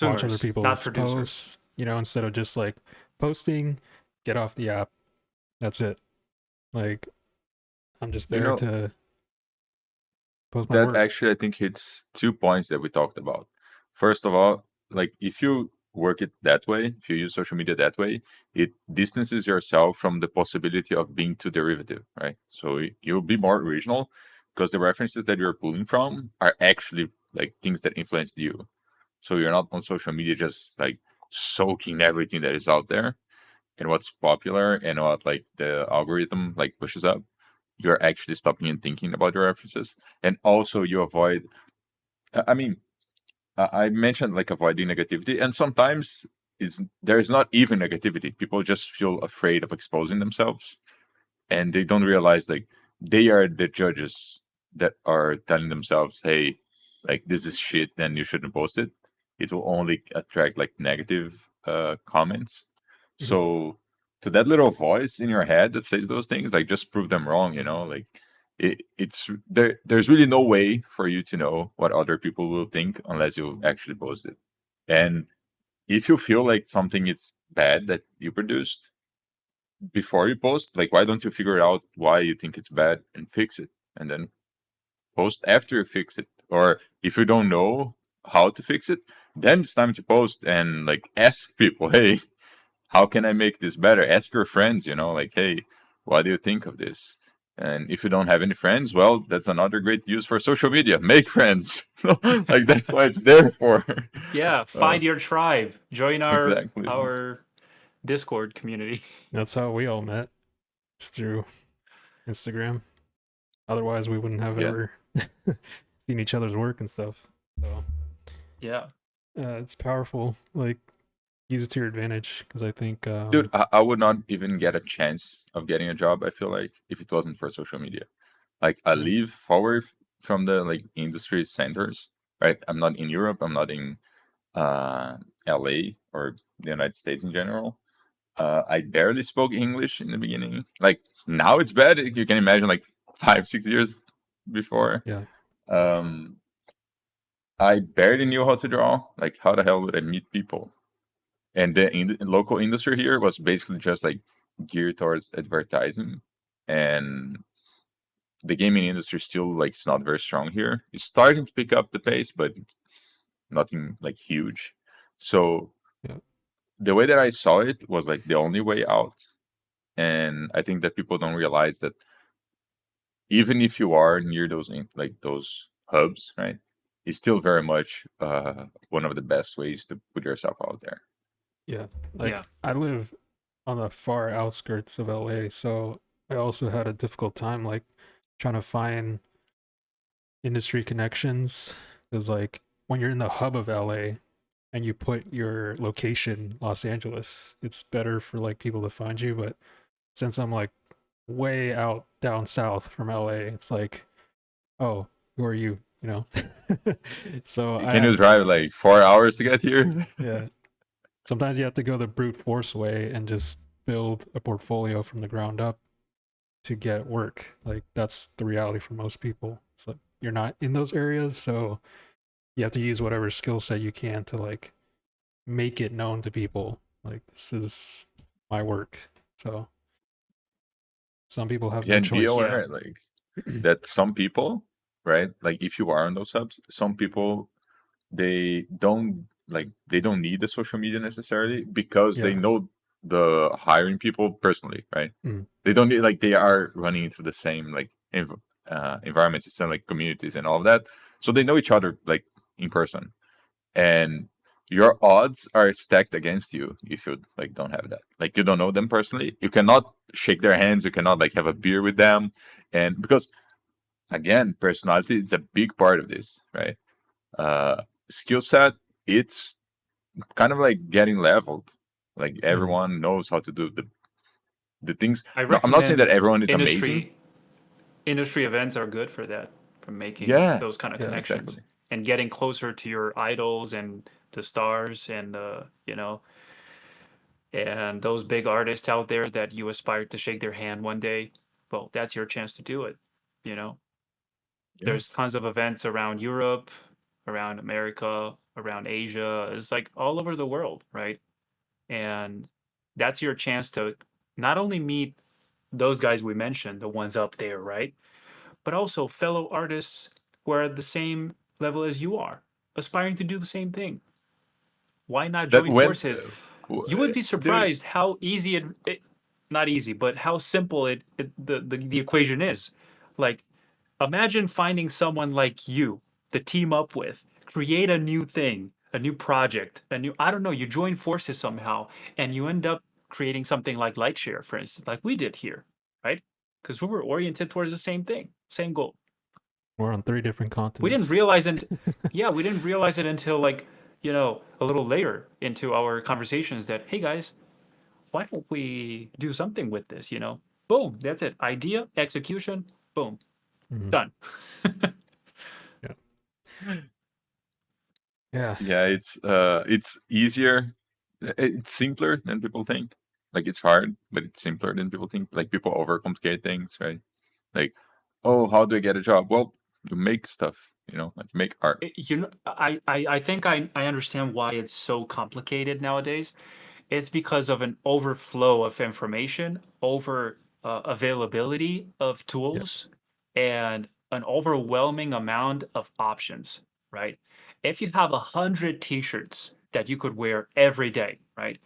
watch other Consumers, not people's producers. posts, instead of just like posting, get off the app. That's it. Like I'm just You there know, to post my that work. actually I think hits 2 points that we talked about. First of all, like if you work it that way, if you use social media that way, it distances yourself from the possibility of being too derivative, right? So you'll be more original because the references that you're pulling from are actually like things that influenced you. So you're not on social media just like soaking everything that is out there and what's popular and what like the algorithm like pushes up. You're actually stopping and thinking about your references, and also you avoid. I mean, I mentioned like avoiding negativity, and sometimes is there's not even negativity. People just feel afraid of exposing themselves, and they don't realize like they are the judges that are telling themselves, "Hey, like this is shit, then you shouldn't post it." It will only attract like negative comments. Mhm. So to that little voice in your head that says those things, like just prove them wrong. Like it's there. There's really no way for you to know what other people will think unless you actually post it. And if you feel like something is bad that you produced, before you post, like why don't you figure out why you think it's bad and fix it, and then post after you fix it? Or if you don't know how to fix it, then it's time to post and like ask people, hey, how can I make this better? Ask your friends, like, hey, what do you think of this? And if you don't have any friends, well, that's another great use for social media. Make friends. Like that's what it's there for. Yeah, uh, find your tribe. Join our exactly. our Discord community. That's how we all met. It's through Instagram. Otherwise, we wouldn't have Yeah. ever seen each other's work and stuff. So Yeah. it's powerful. Like use it to your advantage because I think Dude, I would not even get a chance of getting a job, I feel like, if it wasn't for social media. Like I same. live forward from the like industry centers, right? I'm not in Europe, I'm not in uh LA or the United States in general. I barely spoke English in the beginning. Like now it's bad. You can imagine like 5, 6 years before. Yeah, Um, I barely knew how to draw. Like how the hell would I meet people? And the local industry here was basically just like geared towards advertising, and the gaming industry still like it's not very strong here. It's starting to pick up the pace, but nothing like huge. So yeah, the way that I saw it was like the only way out. And I think that people don't realize that even if you are near those like those hubs, right, it's still very much one of the best ways to put yourself out there. yeah. Yeah. Like I live on the far outskirts of LA, so I also had a difficult time like trying to find industry connections because like when you're in the hub of LA and you put your location Los Angeles, it's better for like people to find you. But since I'm like way out down south from LA, it's like, oh, who are you? So I Can you had to, drive like 4 hours to get here? yeah. Sometimes you have to go the brute force way and just build a portfolio from the ground up to get work. Like that's the reality for most people. So you're not in those areas, so you have to use whatever skill set you can to like make it known to people. Like this is my work. So some people have no And be choice. aware, like that some people, right? Like if you are on those subs, some people they don't need the social media necessarily because they Yeah. know the hiring people personally, right? Mm. They don't need, like, they are running into the same like environments and like communities and all of that, so they know each other like in person, and your odds are stacked against you if you like don't have that. Like you don't know them personally, you cannot shake their hands, you cannot like have a beer with them, and because again, personality is a big part of this, right? Skill set, it's kind of like getting leveled. Like everyone knows how to do the things. I No, I'm not saying that recommend everyone is amazing. industry events are good for that, for making Yeah, those kind of Yeah. connections exactly. and getting closer to your idols and the stars and you know, and those big artists out there that you aspire to shake their hand one day. Well, that's your chance to do it. You know, Yeah. there's tons of events around Europe, around America, around Asia. It's like all over the world, right? And that's your chance to not only meet those guys we mentioned, the ones up there, right? But also fellow artists who are at the same level as you are, aspiring to do the same thing. Why not That join when forces? You would be dude, surprised how easy not easy, but how simple the equation is. Like, imagine finding someone like you to team up with, create a new thing, a new project, a new, I don't know, you join forces somehow, and you end up creating something like Lightshare, for instance, like we did here, right? Because we were oriented towards the same thing, same goal. We're on 3 different We didn't continents. realize it. Yeah, we didn't realize it until like, you know, a little later into our conversations that, hey guys, why don't we do something with this? You know, boom, that's it. Idea, execution, boom, Mhm. done. Yeah. yeah, it's easier, it's simpler than people think. Like it's hard, but it's simpler than people think. Like people overcomplicate things, right? Like, oh, how do I get a job? Well, you make stuff, like you make art. You know, I think I understand why it's so complicated nowadays. It's because of an overflow of information, over availability of Yeah. tools, and an overwhelming amount of options, right? If you have 100 t-shirts that you could wear every day, right?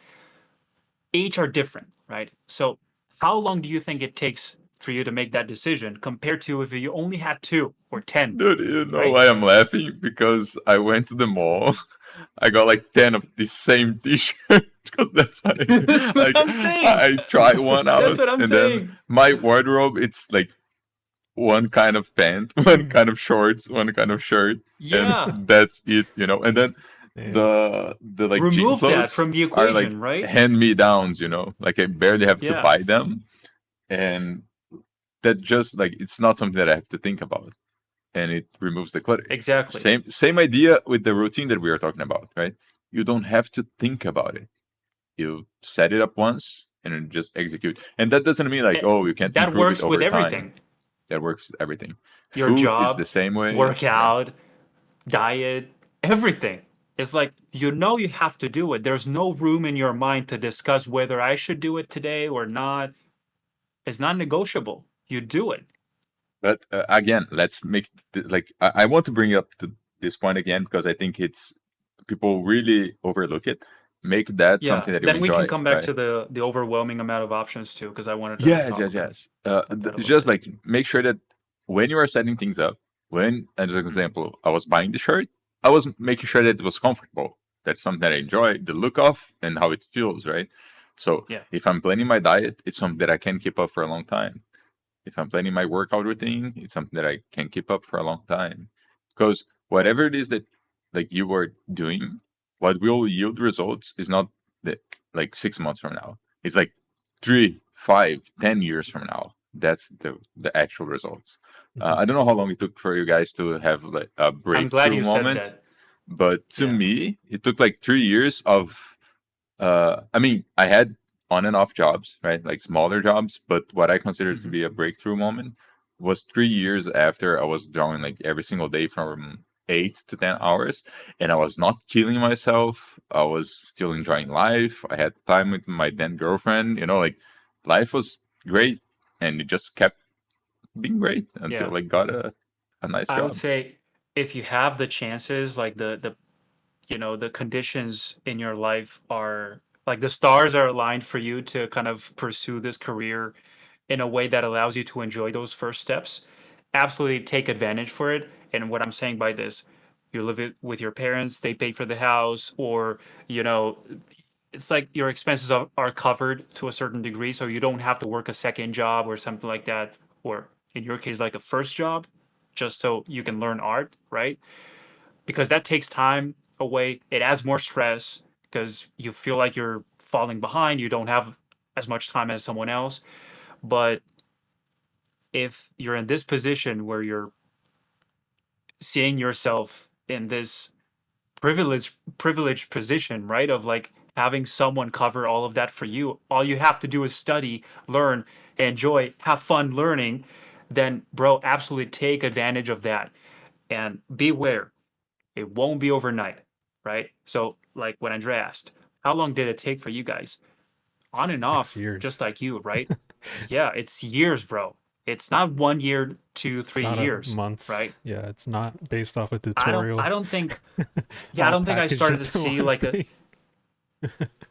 Each are different, right? So how long do you think it takes for you to make that decision compared to if you only had 2 or 10, Dude, you know right? why I'm laughing? Because I went to the mall. I got like 10 of the same t-shirt because that's what I do. That's what Like I'm saying. I try one That's out, what I'm and then saying. my wardrobe, it's like one kind of pant, one kind of shorts, one kind of shirt, and Yeah. that's it. And then Yeah. the like gym Remove that clothes from the are like equation, right? hand me downs. Like I barely have to Yeah, buy them, and that just like it's not something that I have to think about, and it removes the clutter. exactly. Same idea with the routine that we are talking about, right? You don't have to think about it. You set it up once and then just execute. And that doesn't mean like, Eh, oh, you can't That improve it works with over time. everything. That works with everything. Your Food is the job, same way. Yeah. workout, diet, everything. It's like you know you have to do it. There's no room in your mind to discuss whether I should do it today or not. It's not negotiable. You do it. But again, let's make like I want to bring up to this point again because I think it's people really overlook it. Make that Yeah. something that you Then we can enjoy, come back right? to the overwhelming amount of options too, because I wanted to Yes, talk yes, yes. about that a little Just bit. like make sure that when you are setting things up, as an example, I was buying the shirt, I was making sure that it was comfortable. That's something that I enjoy, the look of and how it feels, right? So Yeah. if I'm planning my diet, it's something that I can keep up for a long time. If I'm planning my workout routine, it's something that I can keep up for a long time. Because whatever it is that like you are doing, what will yield results is not the, like 6 months from now. It's like 3, 5, 10 years from now. That's the actual results. Mhm. I don't know how long it took for you guys to have like a I'm glad breakthrough you said moment, that. but to Yeah. me, it took like 3 years of. I mean, I had on and off jobs, right? Like smaller jobs. But what I consider to Mhm. be a breakthrough moment was 3 years after I was drawing like every single day from 8 to 10 hours, and I was not killing myself. I was still enjoying life. I had time with my then girlfriend. Like life was great, and it just kept being great until Yeah. like got a nice I would job. say if you have the chances, like the conditions in your life are like the stars are aligned for you to kind of pursue this career in a way that allows you to enjoy those first steps, absolutely take advantage for it. And what I'm saying by this, you live it with your parents, they pay for the house, or you know, it's like your expenses are covered to a certain degree, so you don't have to work a second job or something like that, or in your case, like a first job, just so you can learn art, right? Because that takes time away. It adds more stress because you feel like you're falling behind. You don't have as much time as someone else. But if you're in this position where you're seeing yourself in this privileged position, right? Of like having someone cover all of that for you. All you have to do is study, learn, enjoy, have fun learning. Then, bro, absolutely take advantage of that. And beware, it won't be overnight, right? So, like when Andrea asked, how long did it take for you guys? On and 6 off, just years. like you, right? Yeah, it's years, bro. It's not 1 year, two, It's three not a years, right? months. Yeah, it's not based off a I tutorial don't think, yeah, I all don't think I packaged started to into see one like a, thing.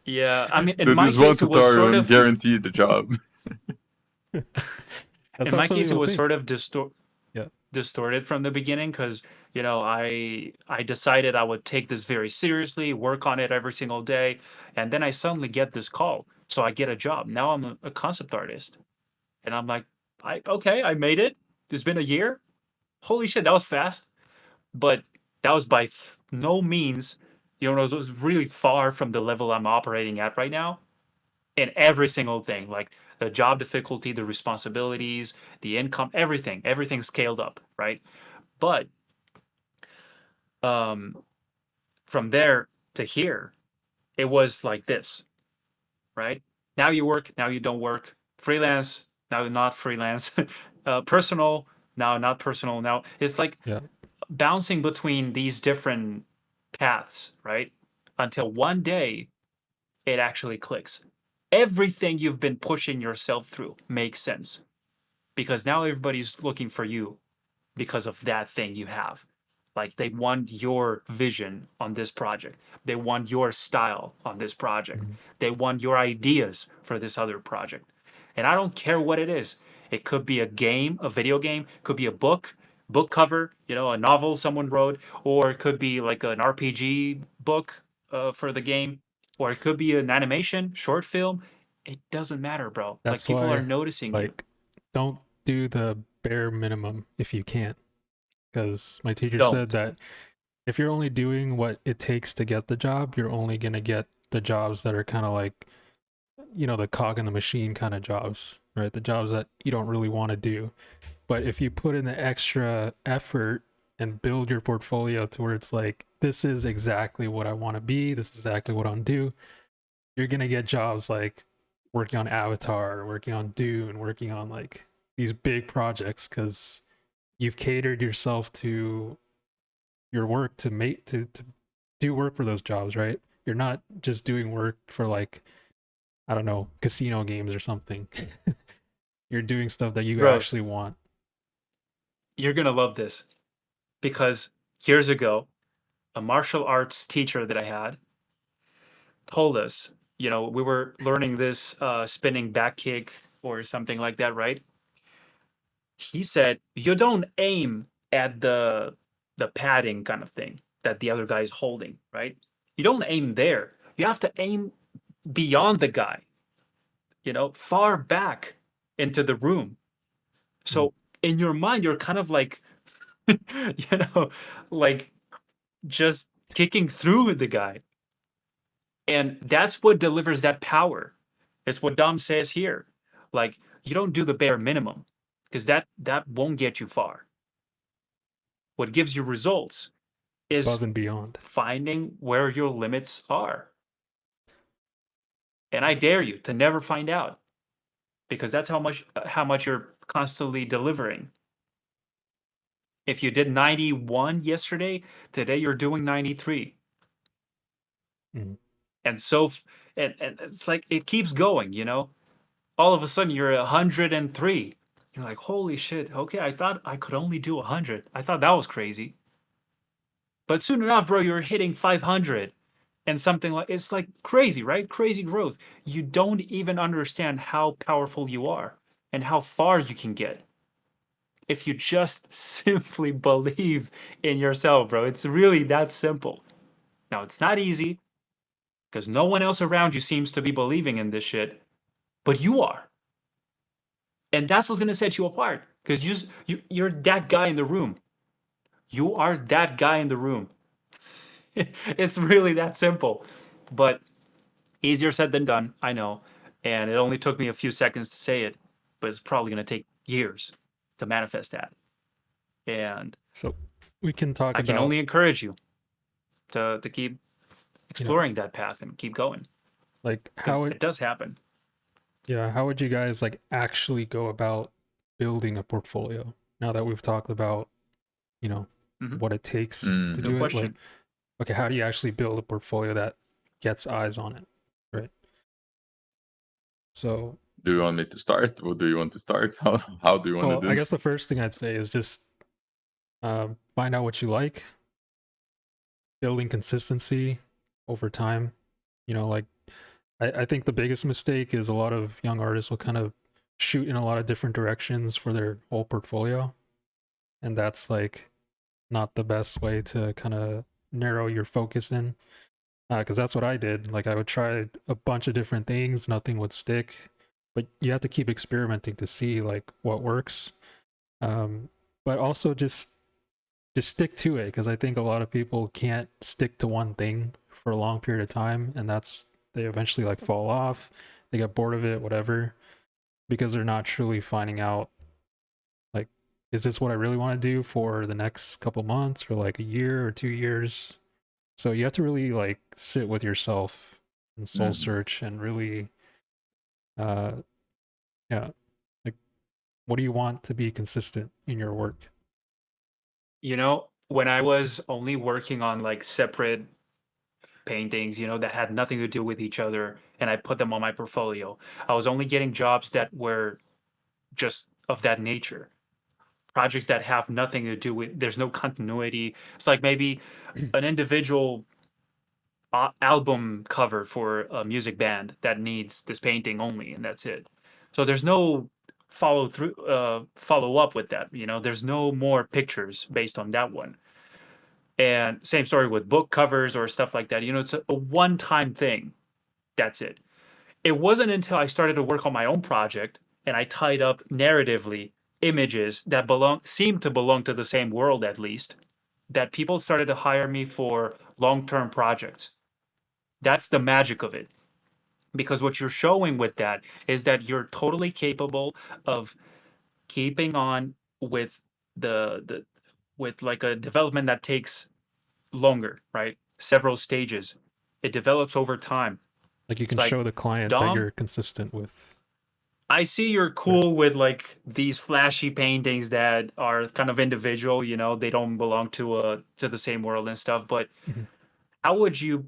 yeah, I mean, in Do my this one case, it was tutorial sort and of, guarantee the job. That's in how my some case, it people was think. sort of Yeah. distorted from the beginning because, I decided I would take this very seriously, work on it every single day, and then I suddenly get this call. So I get a job. Now I'm a concept artist. And I'm like, okay, I made it. It's been a year. Holy shit, that was fast. But that was by no means, it was really far from the level I'm operating at right now in every single thing, like the job difficulty, the responsibilities, the income, everything scaled up, right? But um, from there to here, it was like this, right? Now you work, now you don't work. Freelance, now you're not freelance. Personal, now not personal. Now it's like Yeah. bouncing between these different paths, right? Until one day it actually clicks. Everything you've been pushing yourself through makes sense because now everybody's looking for you because of that thing you have. Like they want your vision on this project. They want your style on this project. Mhm. They want your ideas for this other project. And I don't care what it is. It could be a game, a video game, could be a book cover, a novel someone wrote, or it could be like an RPG book for the game, or it could be an animation, short film. It doesn't matter, bro. Like That's people are why, noticing you. like, don't do the bare minimum if you can't. Because my teacher said Don't. that if you're only doing what it takes to get the job, you're only going to get the jobs that are kind of like, the cog in the machine kind of jobs, right? The jobs that you don't really want to do. But if you put in the extra effort and build your portfolio to where it's like, this is exactly what I want to be, this is exactly what I'm do, you're gonna get jobs like working on Avatar, working on Dune, working on like these big projects because you've catered yourself to your work to make to do work for those jobs, right? You're not just doing work for like, I don't know, casino games or something. You're doing stuff that you Bros, actually want. you're going to love this because years ago, a martial arts teacher that I had told us, we were learning this spinning back kick or something like that, right? He said, you don't aim at the padding kind of thing that the other guy is holding, right? You don't aim there. You have to aim beyond the guy, far back into the room. Mm. So in your mind, you're kind of like, like just kicking through the guy. And that's what delivers that power. It's what Dom says here. Like you don't do the bare minimum because that won't get you far. What gives you results is Above and beyond. finding where your limits are. And I dare you to never find out, because that's how much you're constantly delivering. If you did 91 yesterday, today you're doing 93. Mhm. And so and it's like it keeps going, you know? All of a sudden you're 103. You're like, "Holy shit. Okay, I thought I could only do 100. I thought that was crazy." But soon enough, bro, you're hitting 500 and something like it's like crazy, right? Crazy growth. You don't even understand how powerful you are and how far you can get if you just simply believe in yourself, bro. It's really that simple. Now, it's not easy because no one else around you seems to be believing in this shit, but you are. And that's what's going to set you apart because you're that guy in the room. You are that guy in the room. It's really that simple. But easier said than done, I know. And it only took me a few seconds to say it, but it's probably going to take years to manifest that. And So we can talk I can about, only encourage you to keep you know, exploring that path and keep going like because how it, it does happen. yeah, how would you guys like actually go about building a portfolio now that we've talked about, you know, Hmm. what it takes to Mm. No do it? Like, question. okay, how do you actually build a portfolio that gets eyes on it, right? So, Do you want me to start, or do you want to start? How do you want to well, do I guess the this? first thing I'd say is just find out what you like, building consistency over time. You know, like I think the biggest mistake is a lot of young artists will kind of shoot in a lot of different directions for their whole portfolio. And that's like not the best way to kind of narrow your focus in. Because that's what I did. Like I would try a bunch of different things, nothing would stick. But you have to keep experimenting to see like what works. But also just stick to it because I think a lot of people can't stick to one thing for a long period of time, and that's they eventually like fall off, they get bored of it, whatever, because they're not truly finding out like, is this what I really want to do for the next couple months or like a year or 2 years? So you have to really like sit with yourself and soul Mhm. search and really, uh, yeah, like what do you want to be consistent in your work? You know, when I was only working on like separate paintings, you know, that had nothing to do with each other, and I put them on my portfolio, I was only getting jobs that were just of that nature. Projects that have nothing to do with, there's no continuity. It's like maybe an individual album cover for a music band that needs this painting only, and that's it. So there's no follow up with that. You know, there's no more pictures based on that one. And same story with book covers or stuff like that. You know, it's a one time thing. That's it. It wasn't until I started to work on my own project and I tied up narratively images that seemed to belong to the same world at least, that people started to hire me for long term projects. That's the magic of it. Because what you're showing with that is that you're totally capable of keeping on with the with like a development that takes longer, right? Several stages. It develops over time. Like you It's can like, show the client that Dom, you're consistent with, I see you're right? cool with like these flashy paintings that are kind of individual, you know, they don't belong to the same world and stuff, but Mhm. how would you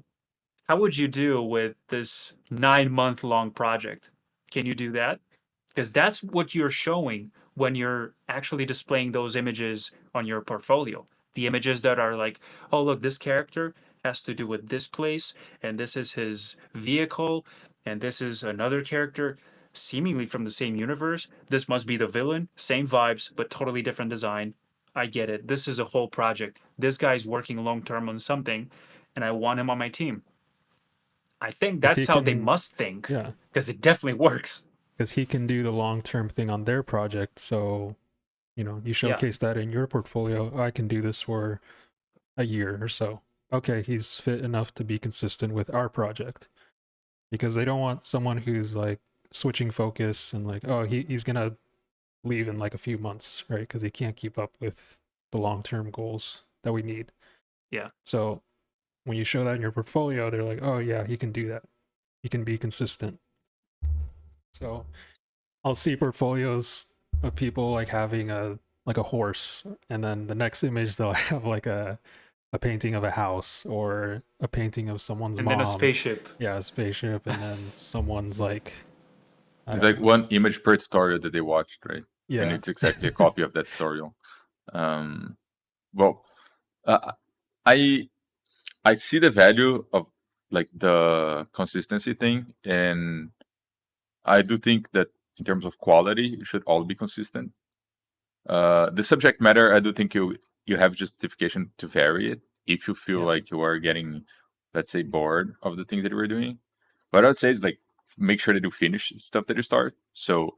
how would you do with this 9 month long project? Can you do that? Because that's what you're showing when you're actually displaying those images on your portfolio. The images that are like, oh, look, this character has to do with this place, and this is his vehicle, and this is another character seemingly from the same universe. This must be the villain, same vibes, but totally different design. I get it. This is a whole project. This guy's working long term on something, and I want him on my team. I think Because that's he how they can, must think, yeah, because it definitely works. because he can do the long term thing on their project. So, you know, you Yeah. showcase that in your portfolio. "Oh, I can do this for a year or so. Okay, he's fit enough to be consistent with our project because they don't want someone who's like switching focus and like, oh, he's gonna leave in like a few months, right? Because he can't keep up with the long term goals that we need. Yeah. So when you show that in your portfolio, they're like, oh, yeah, he can do that. you can be consistent. So I'll see portfolios of people like having a horse, and then the next image they'll have like a painting of a house or a painting of someone's And mom. then a spaceship. Yeah, a spaceship, and then someone's like, it's like one image per tutorial that they watched, right? Yeah, and it's exactly a copy of that tutorial. Well, I see the value of like the consistency thing, and I do think that in terms of quality, it should all be consistent. The subject matter, I do think you have justification to vary it if you feel like you are getting, let's say, bored of the thing that you were doing. But I'd say is like make sure that you finish stuff that you start. So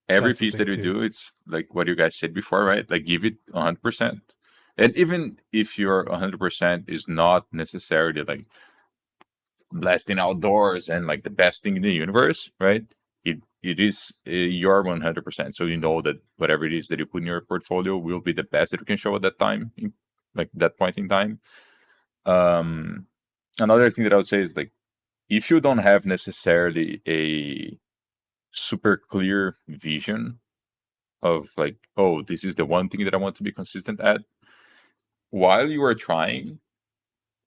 every That's the piece thing that you too. do, it's like what you guys said before, right? Like give it 100%. And even if your 100% is not necessarily like blasting outdoors and like the best thing in the universe, right? It is your 100%. So you know that whatever it is that you put in your portfolio will be the best that you can show at that time, like that point in time. Another thing that I would say is like if you don't have necessarily a super clear vision of like, oh, this is the one thing that I want to be consistent at, while you are trying,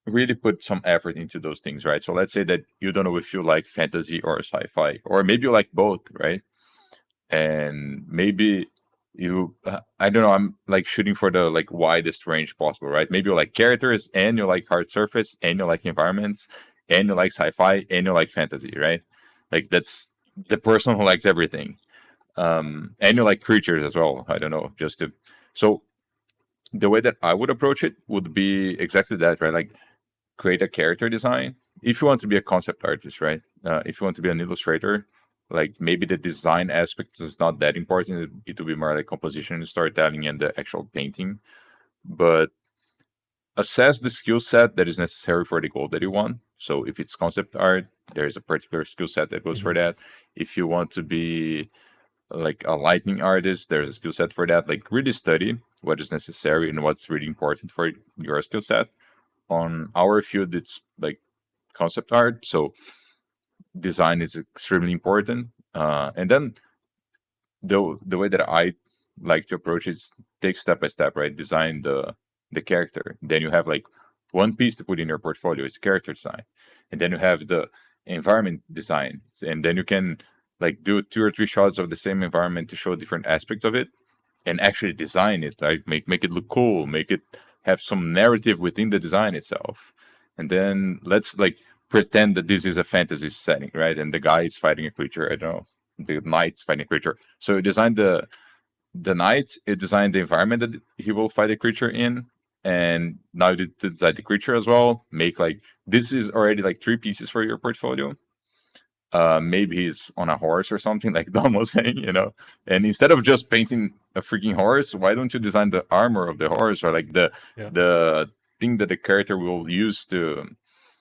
really put some effort into those things, right? So let's say that you don't know if you like fantasy or sci-fi, or maybe you like both, right? And maybe you, I don't know, I'm like shooting for the like widest range possible, right? Maybe you like characters and you like hard surface and you like environments and you like sci-fi and you like fantasy, right? Like that's the person who likes everything. And you like creatures as well. I don't know, just to, so the way that I would approach it would be exactly that, right? Like create a character design. If you want to be a concept artist, right? If you want to be an illustrator, like maybe the design aspect is not that important. It will be more like composition and storytelling and the actual painting. But assess the skill set that is necessary for the goal that you want. So if it's concept art, there's a particular skill set that goes for that. If you want to be like a lightning artist, there's a skill set for that. Like really study what is necessary and what's really important for your skill set. On our field, it's like concept art, so design is extremely important. And then the way that I like to approach it is take step by step, right? Design the character. Then you have like one piece to put in your portfolio is character design, and then you have the environment design, and then you can like do 2 or 3 shots of the same environment to show different aspects of it, and actually design it, like make it look cool, make it have some narrative within the design itself. And then let's like pretend that this is a fantasy setting, right? And the guy is fighting a creature. I don't know, the knight's fighting a creature. So you design the knight, you design the environment that he will fight a creature in, and now you design the creature as well. Make like this is already like 3 pieces for your portfolio. Maybe he's on a horse or something, like Don was saying, you know. And instead of just painting a freaking horse, why don't you design the armor of the horse, or like the thing that the character will use to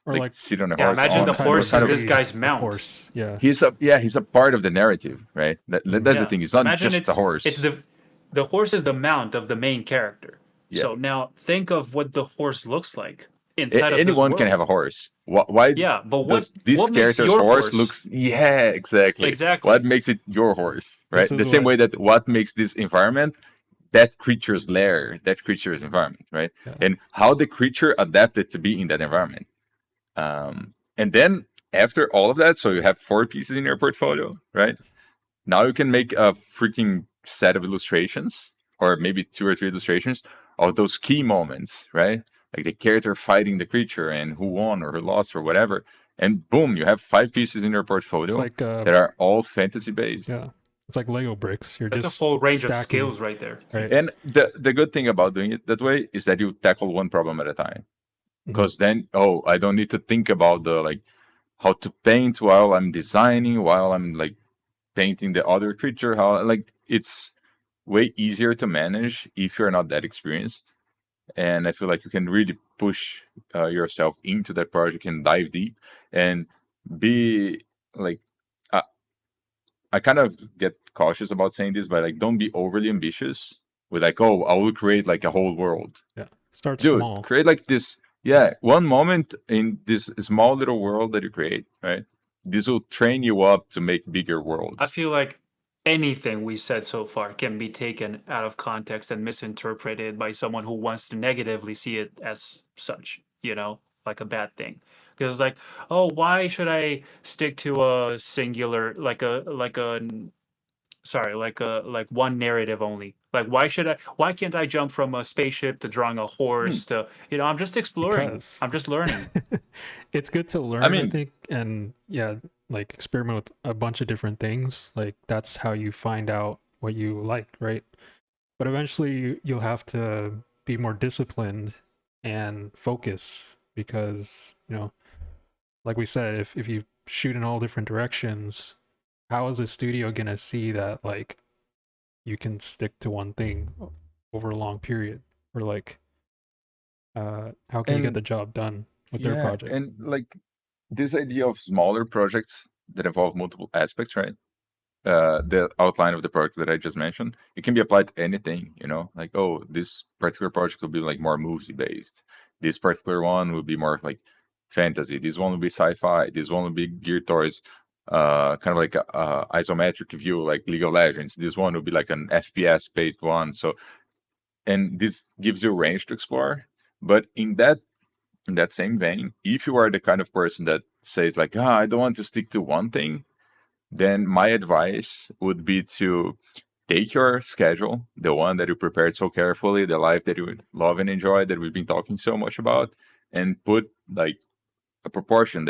or like sit on a Yeah, horse? imagine the horse is this guy's Of mount. course, yeah. He's a part of the narrative, right? That's the thing. It's not Imagine just the horse. It's the horse is the mount of the main character. Yeah. So now think of what the horse looks like inside of Anyone this can world. have a horse. Why? Yeah, but does what this makes character's your horse looks? Yeah, exactly. Exactly. What makes it your horse, right? This is The same what- way that what makes this environment that creature's lair, that creature's environment, right? Yeah. And how the creature adapted to be in that environment. And then after all of that, so you have 4 pieces in your portfolio, right? Now you can make a freaking set of illustrations, or maybe 2 or 3 illustrations of those key moments, right? Like the character fighting the creature and who won or who lost or whatever. And boom, you have 5 pieces in your portfolio It's like that are all fantasy based. yeah, it's like Lego bricks. You're That's just a full range of stacking, skills right there. right? And the good thing about doing it that way is that you tackle one problem at a time. Because then, I don't need to think about the like how to paint while I'm designing, while I'm like painting the other creature. How like it's way easier to manage if you're not that experienced. And I feel like you can really push yourself into that project and dive deep and be like, I kind of get cautious about saying this, but like, don't be overly ambitious with like, oh, I will create like a whole world. Yeah, start Dude, small. create like this, one moment in this small little world that you create, right? this will train you up to make bigger I worlds. feel like anything we said so far can be taken out of context and misinterpreted by someone who wants to negatively see it as such, like a bad thing. Because it's like, oh, why should I stick to a singular, like one narrative only? Like, why can't I jump from a spaceship to drawing a Hmm. horse to, I'm just exploring. Because I'm just learning. it's good to I learn, I mean, think, and yeah, like experiment with a bunch of different things. Like that's how you find out what you like, right? But eventually you'll have to be more disciplined and focus because, like we said, if you shoot in all different directions, how is a studio gonna see that like you can stick to one thing over a long period? Or like how can you get and the job done with their yeah, project? and like this idea of smaller projects that involve multiple aspects, right? The outline of the project that I just mentioned, it can be applied to anything, like, oh, this particular project will be like more movie based. This particular one will be more like fantasy. This one will be sci-fi. This one will be geared towards kind of like a isometric view, like League of Legends. This one will be like an FPS based one. So, and this gives you range to explore. But in that same vein, if you are the kind of person that says like, I don't want to stick to one thing, then my advice would be to take your schedule, the one that you prepared so carefully, the life that you would love and enjoy that we've been talking so much about, and put like a proportion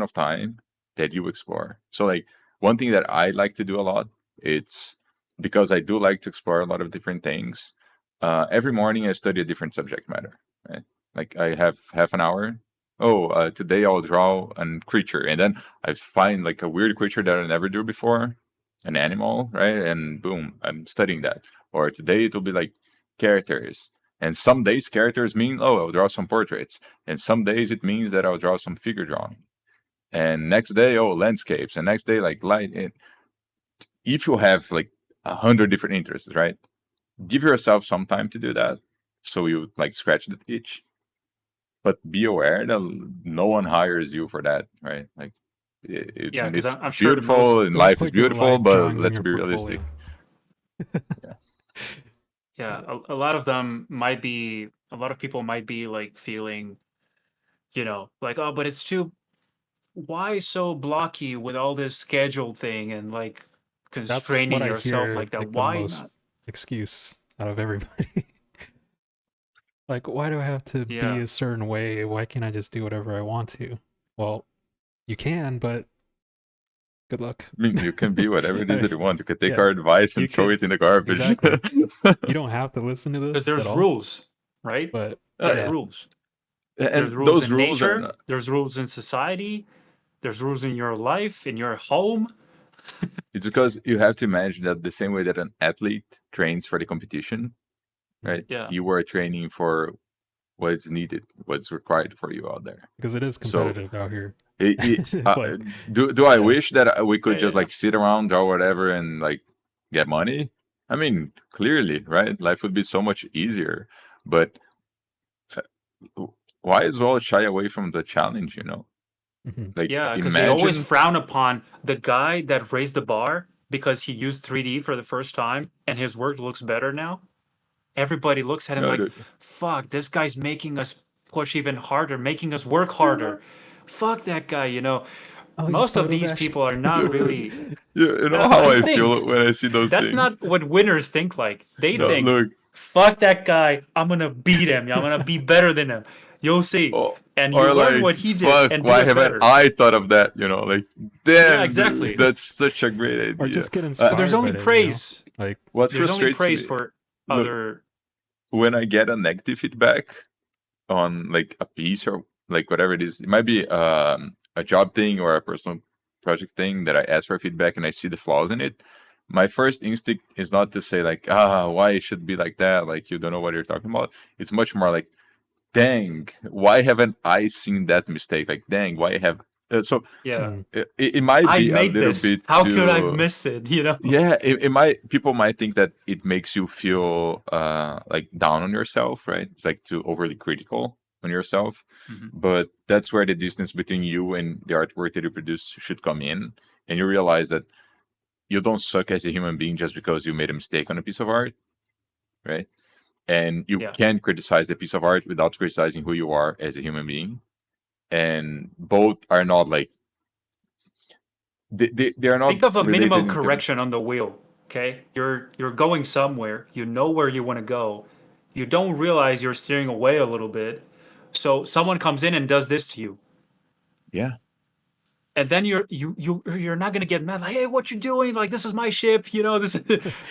of time that you explore. So like one thing that I like to do a lot, it's because I do like to explore a lot of different things. Every morning I study a different subject matter, right? Like I have half an hour. Oh, today I'll draw a creature, and then I find like a weird creature that I never drew before, an animal, right? And boom, I'm studying that. Or today it'll be like characters, and some days characters mean, oh, I'll draw some portraits, and some days it means that I'll draw some figure drawing, and next day, oh, landscapes, and next day like light. And if you have like 100 different interests, right? Give yourself some time to do that, so you like scratch the itch. But be aware that no one hires you for that, right? Like Yeah, because it's I'm sure most. beautiful and Don't life is put your beautiful, live but drawings in let's your be realistic. portfolio. Yeah. Yeah, a lot of them might be, a lot of people might be like feeling, like, oh, but it's too, why so blocky with all this schedule thing and like That's what constraining I yourself hear like that? like the Why most not? excuse out of everybody. Like, why do I have to be Yeah, a certain way? Why can't I just do whatever I want to? Well, you can, but good luck. I mean, you can be whatever it is that you want. You can take Yeah, our advice you and throw could it in the garbage. exactly. You don't have to listen to because this at there's all, rules, right? but There's yeah, rules. There's And rules those in rules are nature, not, there's rules in society, there's rules in your life, in your home. it's because you have to imagine that the same way that an athlete trains for the competition, right? Yeah. You are training for what's needed, what's required for you out there. because it is So, competitive out here. uh, Like, do I yeah, wish that we Yeah, could just yeah. like sit around, draw whatever, and like get money? I mean, clearly, right? Life would be so much easier. But why as well shy away from the challenge? mhm. Like Yeah, because they always imagine. frown upon the guy that raised the bar because he used 3D for the first time and his work looks better now. Everybody looks at him No, like, dude. fuck, this guy's making us push even harder, making us work harder. Fuck that guy. Oh, you Most of started these that shit. people are not really. You know That's what how I I feel think. when I see those That's things. not what winners think like. They No, think, look. fuck that guy. I'm going to beat him. I'm going to be better than him. You'll see. Or, And you or learn like, what he did fuck, and do why it haven't better. I thought of that? Like, Yeah, damn, dude, exactly. that's such a great Or idea. just get So there's inspired by only it, praise. Like, What There's only frustrates praise me, for look, other. when I get a negative feedback on like a piece or like whatever it is, it might be a job thing or a personal project thing that I ask for feedback and I see the flaws in it. My first instinct is not to say like, why it should be like that, like you don't know what you're talking about. It's much more like, dang, why haven't I seen that mistake? Like, dang, why have so Yeah. mm, it might I be a made little this. bit How could I've too. missed it? Yeah, it might, people might think that it makes you feel like down on yourself, right? It's like too overly critical. on yourself. Mhm. But that's where the distance between you and the artwork that you produce should come in, and you realize that you don't suck as a human being just because you made a mistake on a piece of art, right? And you Yeah. can criticize the piece of art without criticizing who you are as a human being. And both are not like they are not Think of a related minimum in terms. correction on the wheel. Okay, you're going somewhere. You know where you want to go. You don't realize you're steering away a little bit. So someone comes in and does this to you, Yeah, and then you're not gonna get mad like, hey, what you doing? Like this is my ship. You know this.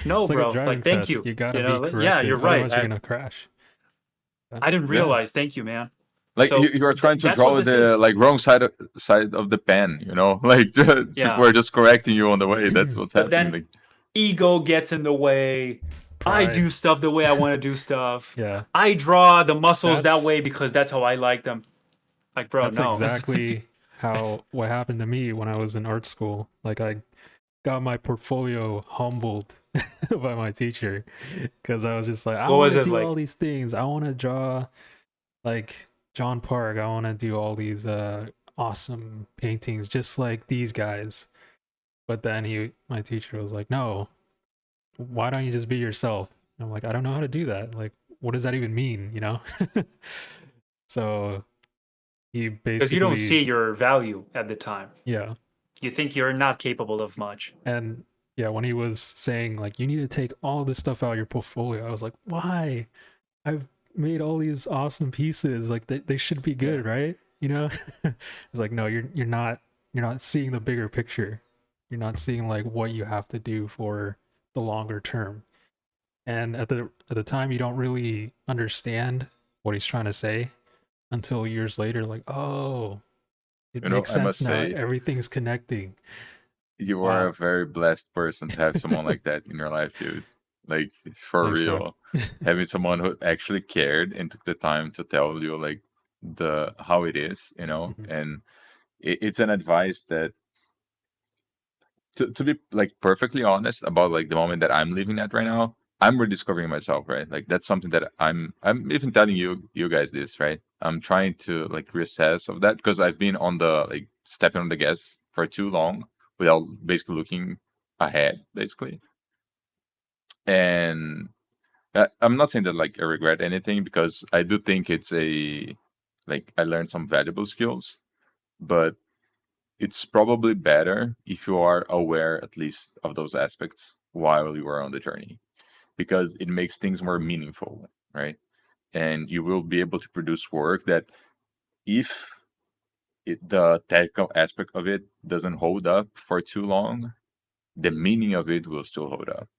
No, It's like a bro. Like driving thank test. you. You gotta You know. be Yeah, you're corrected, right. otherwise you're gonna crash. Yeah. I didn't yeah. realize. Thank you, man. Like So you are trying to that's what draw this the is. like wrong side of the pen, you know. Like people Yeah. are just correcting you on the way. That's what's But happening. then Like ego gets in the way. I Pride. do stuff the way I want to do stuff. Yeah. I draw the muscles that That's way because that's how I like them. Like, bro, that's no. exactly how what happened to me when I was in art school. Like I got my portfolio humbled by my teacher because I was just like, I What want was to it do all like? these things. I want to draw like John Park. I want to do all these awesome paintings just like these guys. But then my teacher was like, no, why don't you just be yourself? And I'm like, I don't know how to do that. Like, what does that even mean? You know? So he Because you don't basically, see your value at the time. yeah. You think you're not capable of much. And yeah, when he was saying like you need to take all this stuff out of your portfolio, I was like, why? I've made all these awesome pieces. Like they should be yeah, good, right? You know? It's like, no, you're not seeing the bigger picture. You're not seeing like what you have to do for the longer term. And at the time you don't really understand what he's trying to say until years later, like, oh, it you know, makes I sense must now. say Everything's connecting. you are a Wow. very blessed person to have someone like that in your life, dude. Like for Thanks, bro. real, having someone who actually cared and took the time to tell you like the how it is, you know, Mhm. and it's an advice that to be like perfectly honest about like the moment that I'm living at right now, I'm rediscovering myself, right? Like that's something that I'm even telling you guys this, right? I'm trying to like reassess of that because I've been on the like stepping on the gas for too long without basically looking ahead, basically. And I'm not saying that like I regret anything because I do think it's a like I learned some valuable skills, but it's probably better if you are aware at least of those aspects while you are on the journey because it makes things more meaningful, right? And you will be able to produce work that if the technical aspect of it doesn't hold up for too long, the meaning of it will still hold up.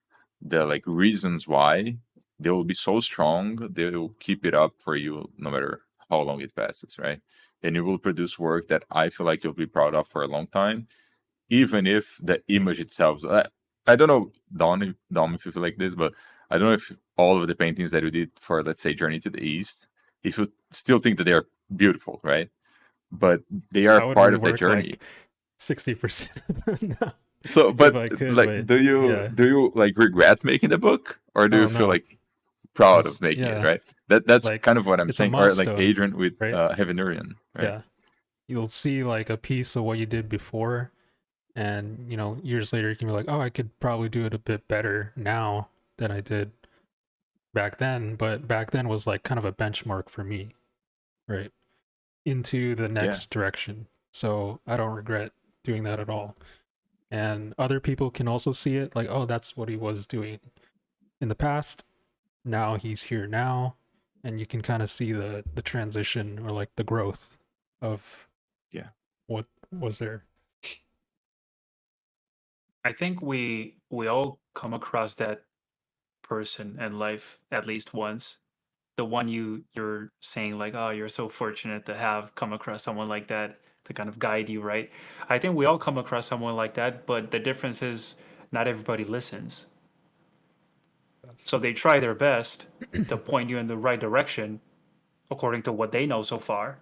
The like reasons why they will be so strong, they will keep it up for you no matter how long it passes, right? And you will produce work that I feel like you'll be proud of for a long time even if the image itself. I don't know, Dom, if you feel like this, but I don't know if all of the paintings that you did for, let's say, Journey to the East, if you still think that they are beautiful, right? But they are I would part of the rework journey. like 60% now So, if but I could, like, but do you yeah. do you like regret making the book, or do Oh you feel no. like proud of There's making it? yeah, Right. That's like kind of what I'm it's a saying. Or like milestone, Adrian with right? Heavenurian, right? Yeah. You'll see like a piece of what you did before and years later you can be like, "Oh, I could probably do it a bit better now than I did back then." But back then was like kind of a benchmark for me, right? Into the Yeah. next direction. So, I don't regret doing that at all. And other people can also see it like, "Oh, that's what he was doing in the past. Now he's here now." And you can kind of see the transition or like the growth of Yeah. what was there. I think we all come across that person in life at least once. The one you're saying like, oh, you're so fortunate to have come across someone like that to kind of guide you, right? I think we all come across someone like that, but the difference is not everybody listens. That's So they try their best to point you in the right direction according to what they know so far.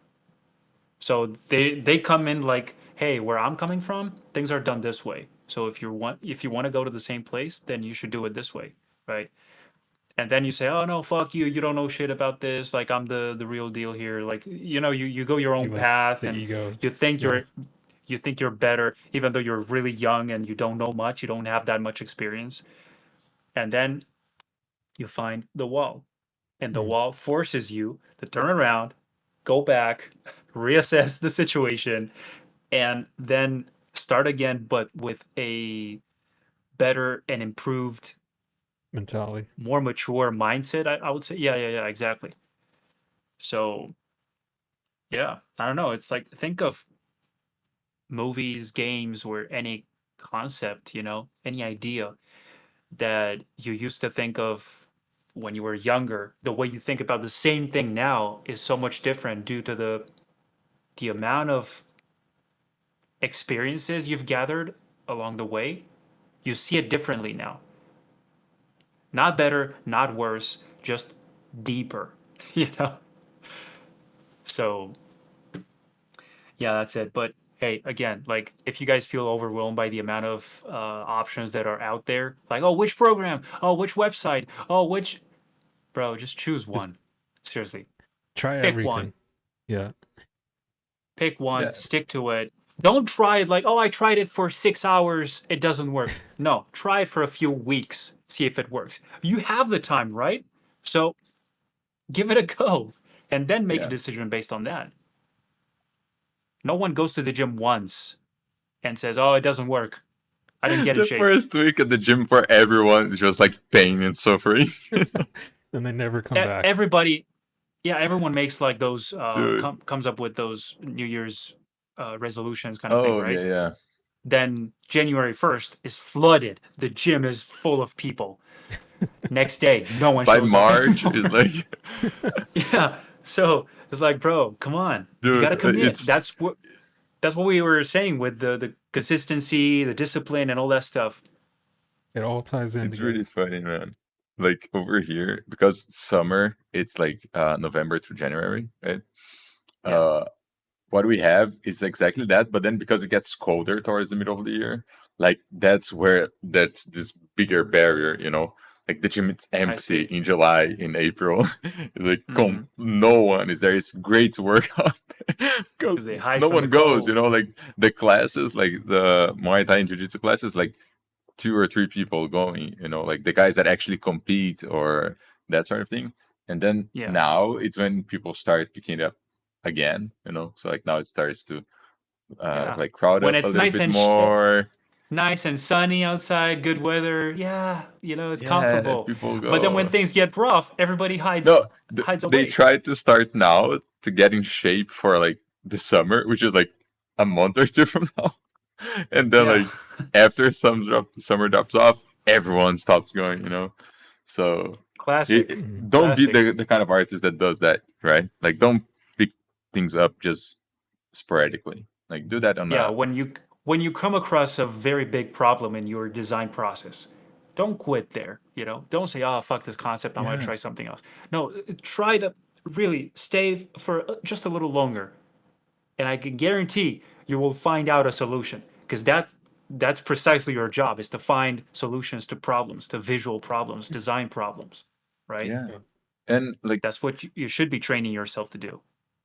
So they come in like, hey, where I'm coming from, things are done this way. So if you want to go to the same place, then you should do it this way, right? and then you say, "Oh no, fuck you! You don't know shit about this. Like I'm the real deal here." Like you go your You own let path, the and ego. you think Yeah. you're better, even though you're really young and you don't know much. You don't have that much experience, and then you find the wall, and the Mm. wall forces you to turn around, go back, reassess the situation, and then start again, but with a better and improved, Mentality. more mature mindset. I would say, yeah, exactly. So yeah, I don't know. It's like, think of movies, games, or any concept, any idea that you used to think of when you were younger. The way you think about the same thing now is so much different due to the amount of experiences you've gathered along the way. You see it differently now. Not better, not worse, just deeper, you know? So yeah, that's it. But hey, again, like, if you guys feel overwhelmed by the amount of options that are out there, like, oh, which program? Oh, which website? Oh, which, bro, just choose Just one. Seriously, try pick one. everything. Yeah. Pick one, Yeah. stick to it. Don't try it like, oh, I tried it for 6 hours, it doesn't work. No, try it for a few weeks, see if it works. You have the time, right? So give it a go and then make a Yeah. decision based on that. No one goes to the gym once and says, oh, it doesn't work. I didn't get in The shape. first week at the gym for everyone is just like pain and suffering. And they never come back. Everybody, yeah, everyone makes like those, Dude. comes up with those New Year's resolutions kind of thing, Oh yeah, right? yeah. Then January 1st is flooded. The gym is full of people. Next day, no one By shows up March is anymore. like, Yeah. So it's like, bro, come on. You dude, gotta commit. it's That's what we were saying with the consistency, the discipline, and all that stuff. It all ties in it's together. really funny, man. Like over here, because it's summer, it's like November to January, right? Yeah. Uh, what we have is exactly that, but then because it gets colder towards the middle of the year, like that's this bigger barrier, like the gym it's I empty see. in July, in April. It's like Mm-hmm. no one is there. It's great to work out Because because they hide no from one the goes, cold. like the classes, like the Muay Thai and Jiu-Jitsu classes, like two or three people going, like the guys that actually compete or that sort of thing. And then Yeah. now it's when people start picking it up again, so like now it starts to Yeah. like crowd When up a it's little nice bit and more. nice and sunny outside, good weather, yeah, it's Yeah, comfortable. people But then when go. things get rough, everybody hides No, hides they away. try to start now to get in shape for like the summer, which is like a month or two from now. And then Yeah. like after summer drops off, everyone stops going, So Classic. Mhm. don't be Classic. the kind of artist that does that, right? Like don't pick things up just sporadically. Like do that on Yeah, a when you come across a very big problem in your design process, don't quit there, Don't say, "Oh, fuck this concept, I'm going to yeah, try something else." No, try to really stay for just a little longer, and I can guarantee you will find out a solution, because that's precisely your job, is to find solutions to problems, to visual problems, design problems, right? yeah. Yeah. And like That's what you should be training yourself to do.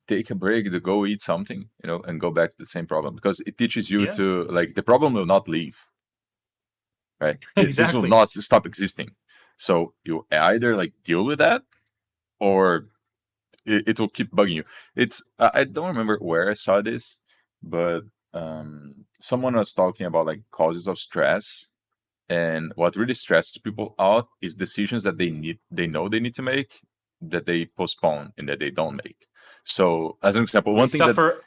take a break to go eat something, and go back to the same problem because it teaches you Yeah, to like the problem will not leave, right? This will exactly. not stop existing. So you either like deal with that or it will keep bugging you. It's I don't remember where I saw this, but someone was talking about like causes of stress, and what really stresses people out is decisions that they know they need to make that they postpone and that they don't make. So as an example, We one thing that suffer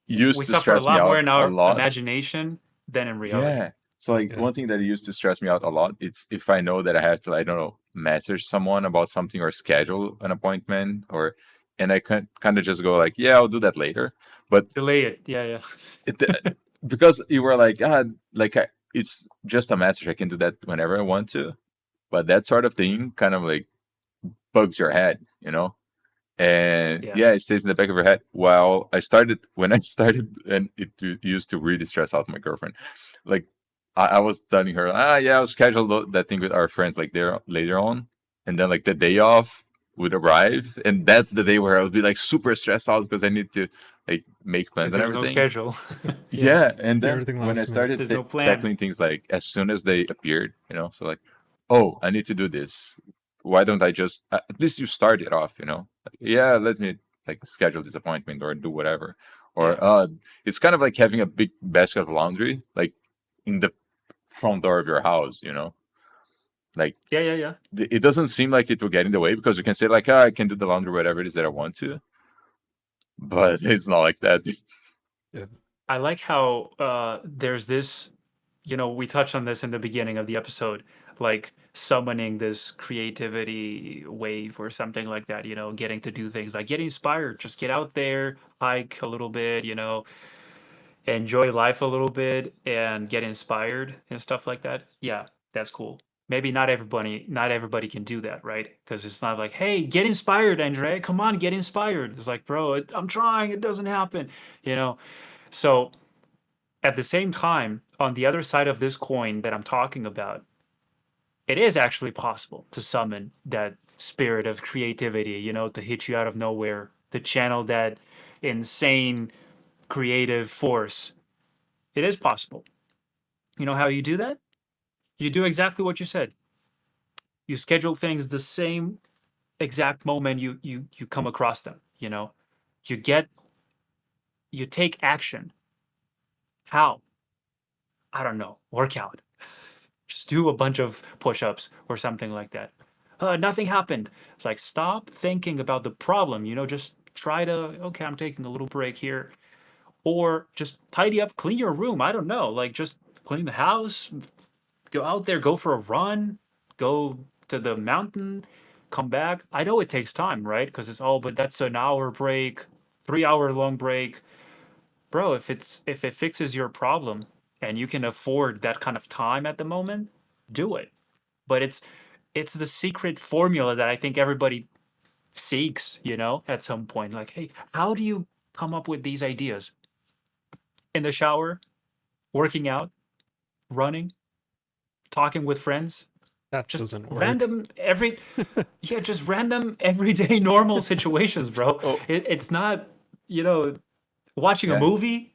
we used to suffer a stress me lot more out in a our lot. imagination than in reality. Yeah. So like Yeah. one thing that used to stress me out a lot, it's if I know that I have to, I don't know, message someone about something or schedule an appointment and I can kind of just go like, yeah, I'll do that later. But Delay it. Yeah, yeah. it, because you were like, it's just a message. I can do that whenever I want to. But that sort of thing kind of like bugs your head. And Yeah. yeah, it stays in the back of your head. Well, when I started, and used to really stress out my girlfriend. Like I was telling her, yeah, I'll schedule that thing with our friends like there later on, and then like the day off would arrive, and that's the day where I would be like super stressed out because I need to like make plans Because and there's no everything. schedule. Yeah. Yeah, and Do then everything when I last minute. started There's no plan. tackling things like as soon as they appeared, so like, oh, I need to do this. Why don't I just at least you start it off, Like, yeah, let me like schedule this appointment or do whatever. Or Yeah. it's kind of like having a big basket of laundry like in the front door of your house, Like Yeah, yeah, yeah. it doesn't seem like it will get in the way because you can say like, I can do the laundry whatever it is that I want to, but it's not like that. Yeah. I like how there's this, we touched on this in the beginning of the episode, like summoning this creativity wave or something like that, getting to do things like get inspired, just get out there, hike a little bit, enjoy life a little bit and get inspired and stuff like that. Yeah, that's cool. Maybe not everybody can do that, right? Because it's not like, hey, get inspired, Andre. Come on, get inspired. It's like, bro, I'm trying, it doesn't happen, you know. So at the same time, on the other side of this coin that I'm talking about, it is actually possible to summon that spirit of creativity, to hit you out of nowhere, to channel that insane creative force. It is possible. You know how you do that? You do exactly what you said. You schedule things the same exact moment you come across them, You get you take action. How? I don't know. Workout. Just do a bunch of push-ups or something like that. Nothing happened. It's like stop thinking about the problem, just try to okay, I'm taking a little break here. Or just tidy up, clean your room. I don't know. Like just clean the house, go out there, go for a run, go to the mountain, come back. I know it takes time, right? Because it's all, but that's an hour break, 3 hour long break. Bro, if it fixes your problem and you can afford that kind of time at the moment, do it. But it's the secret formula that I think everybody seeks, at some point. Like, hey, how do you come up with these ideas? In the shower, working out, running, talking with friends, That just doesn't work. random every yeah, just random everyday normal situations, bro. Oh, It's not, you know, watching a yeah. movie.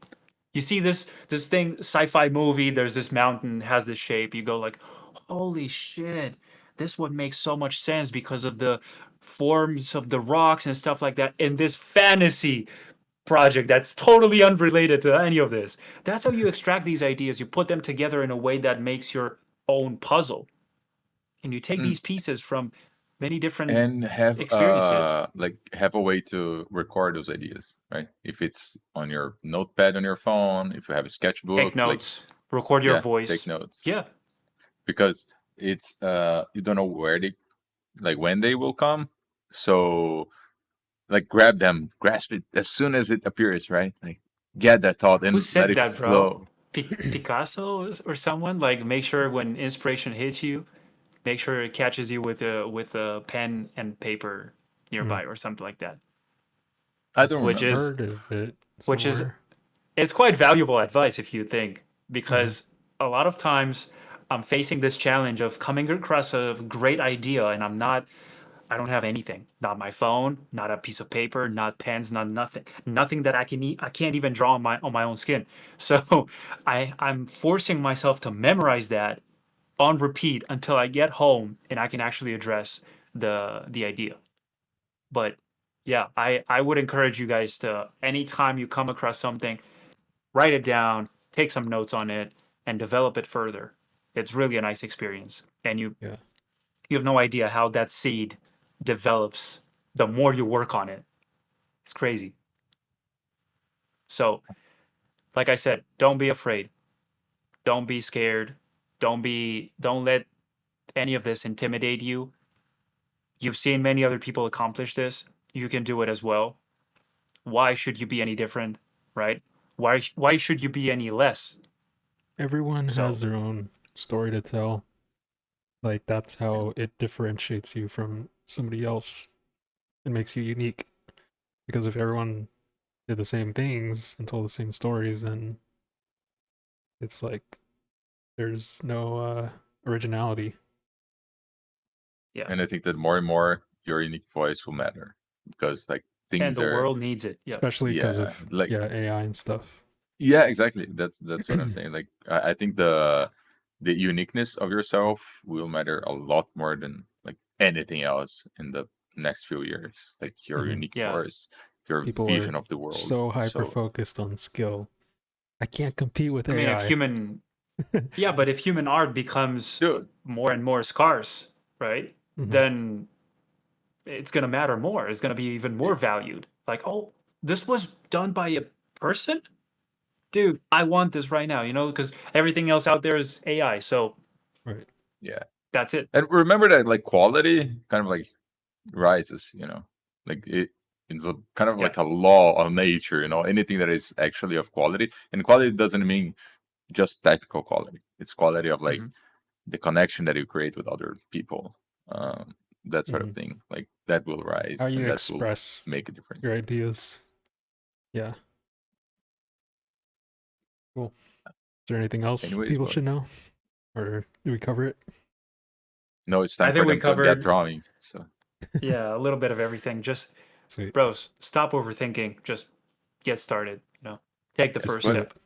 You see this thing, sci-fi movie. There's this mountain has this shape. You go like, holy shit, this would make so much sense because of the forms of the rocks and stuff like that. In this fantasy project that's totally unrelated to any of this. That's how you extract these ideas. You put them together in a way that makes your own puzzle, and you take Mm. these pieces from many different And have experiences. have a way to record those ideas, right? If it's on your notepad on your phone, if you have a Take sketchbook, like notes, record your yeah, take voice. notes Yeah. because it's you don't know where they like when they will come. So like grab them, grasp it as soon as it appears, right? Like get that thought Who and let said it that, bro? flow. Picasso or someone? Like, make sure when inspiration hits you, make sure it catches you with a pen and paper Hmm. nearby or something like that. I don't Which I've remember. is heard of it which is somewhere. it's quite valuable advice if you think, Hmm. because a lot of times I'm facing this challenge of coming across a great idea and I don't have anything. Not my phone, not a piece of paper, not pens, not nothing. Nothing that I can't even draw on my own skin. So I'm forcing myself to memorize that on repeat until I get home and I can actually address the idea. But yeah, I would encourage you guys to anytime you come across something, write it down, take some notes on it, and develop it further. It's really a nice experience. And Yeah. you have no idea how that seed develops the more you work on it. It's crazy. So, like I said, don't be afraid. Don't be scared. Don't let any of this intimidate you. You've seen many other people accomplish this. You can do it as well. Why should you be any different, right? Why should you be any less? Everyone So, has their own story to tell. Like that's Yeah. how it differentiates you from somebody else. It makes you unique. Because if everyone did the same things and told the same stories, then it's like there's no originality. Yeah. And I think that more and more your unique voice will matter, because like And things the are, world needs it. Yeah. especially because yeah, of like, AI and stuff. yeah, exactly. That's what I'm saying. Like I think the uniqueness of yourself will matter a lot more than like anything else in the next few years. Like your Mhm. unique Yeah. voice, your People vision are of the world. so hyper So focused on skill. I can't compete with I mean, if AI. human, yeah, but if human art becomes dude, more and more scarce, right, Mhm. then it's going to matter more. It's going to be even more valued. Like, oh, this was done by a person? Dude, I want this right now, because everything else out there is AI. So Right. yeah. that's it. And remember that like quality kind of like rises, like it's a kind of Yeah. like a law of nature, anything that is actually of quality. And quality doesn't mean just technical quality. It's quality of like Mhm. the connection that you create with other people, that sort of Mhm. thing. Like that will rise How you and that will express make a your difference. ideas. Yeah. Cool. Is there anything else Anyways, people should boys, know? Or do we cover it? no, it's I time for think we them to get covered, drawing. So yeah, a little bit of everything. Just, Sweet. bros, stop overthinking. Just get started, take the yes, first but Do step. it.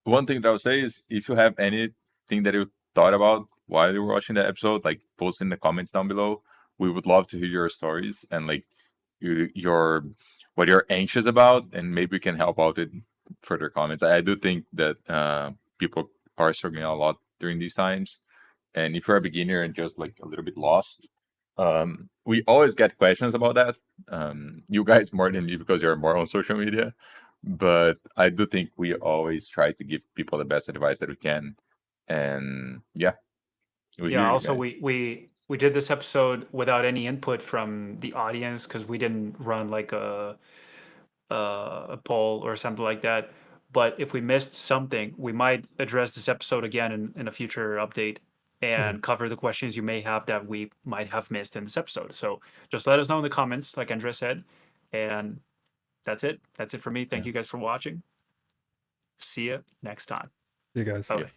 one thing that I'll say is if you have anything that you thought about while you were watching the episode, like post in the comments down below. We would love to hear your stories and like your what you're anxious about, and maybe we can help out with further comments. I do think that people are struggling a lot during these times, and if you're a beginner and just like a little bit lost, we always get questions about that. You guys more than me because you're more on social media, but I do think we always try to give people the best advice that we can. And yeah, we Yeah, hear you also guys. we did this episode without any input from the audience because we didn't run like a poll or something like that. But if we missed something, we might address this episode again in a future update Mhm. and cover the questions you may have that we might have missed in this episode. So just let us know in the comments, like Andres said. And that's it. That's it for me. Thank Yeah. you guys for watching. See you next time. See you guys. Bye. Yeah.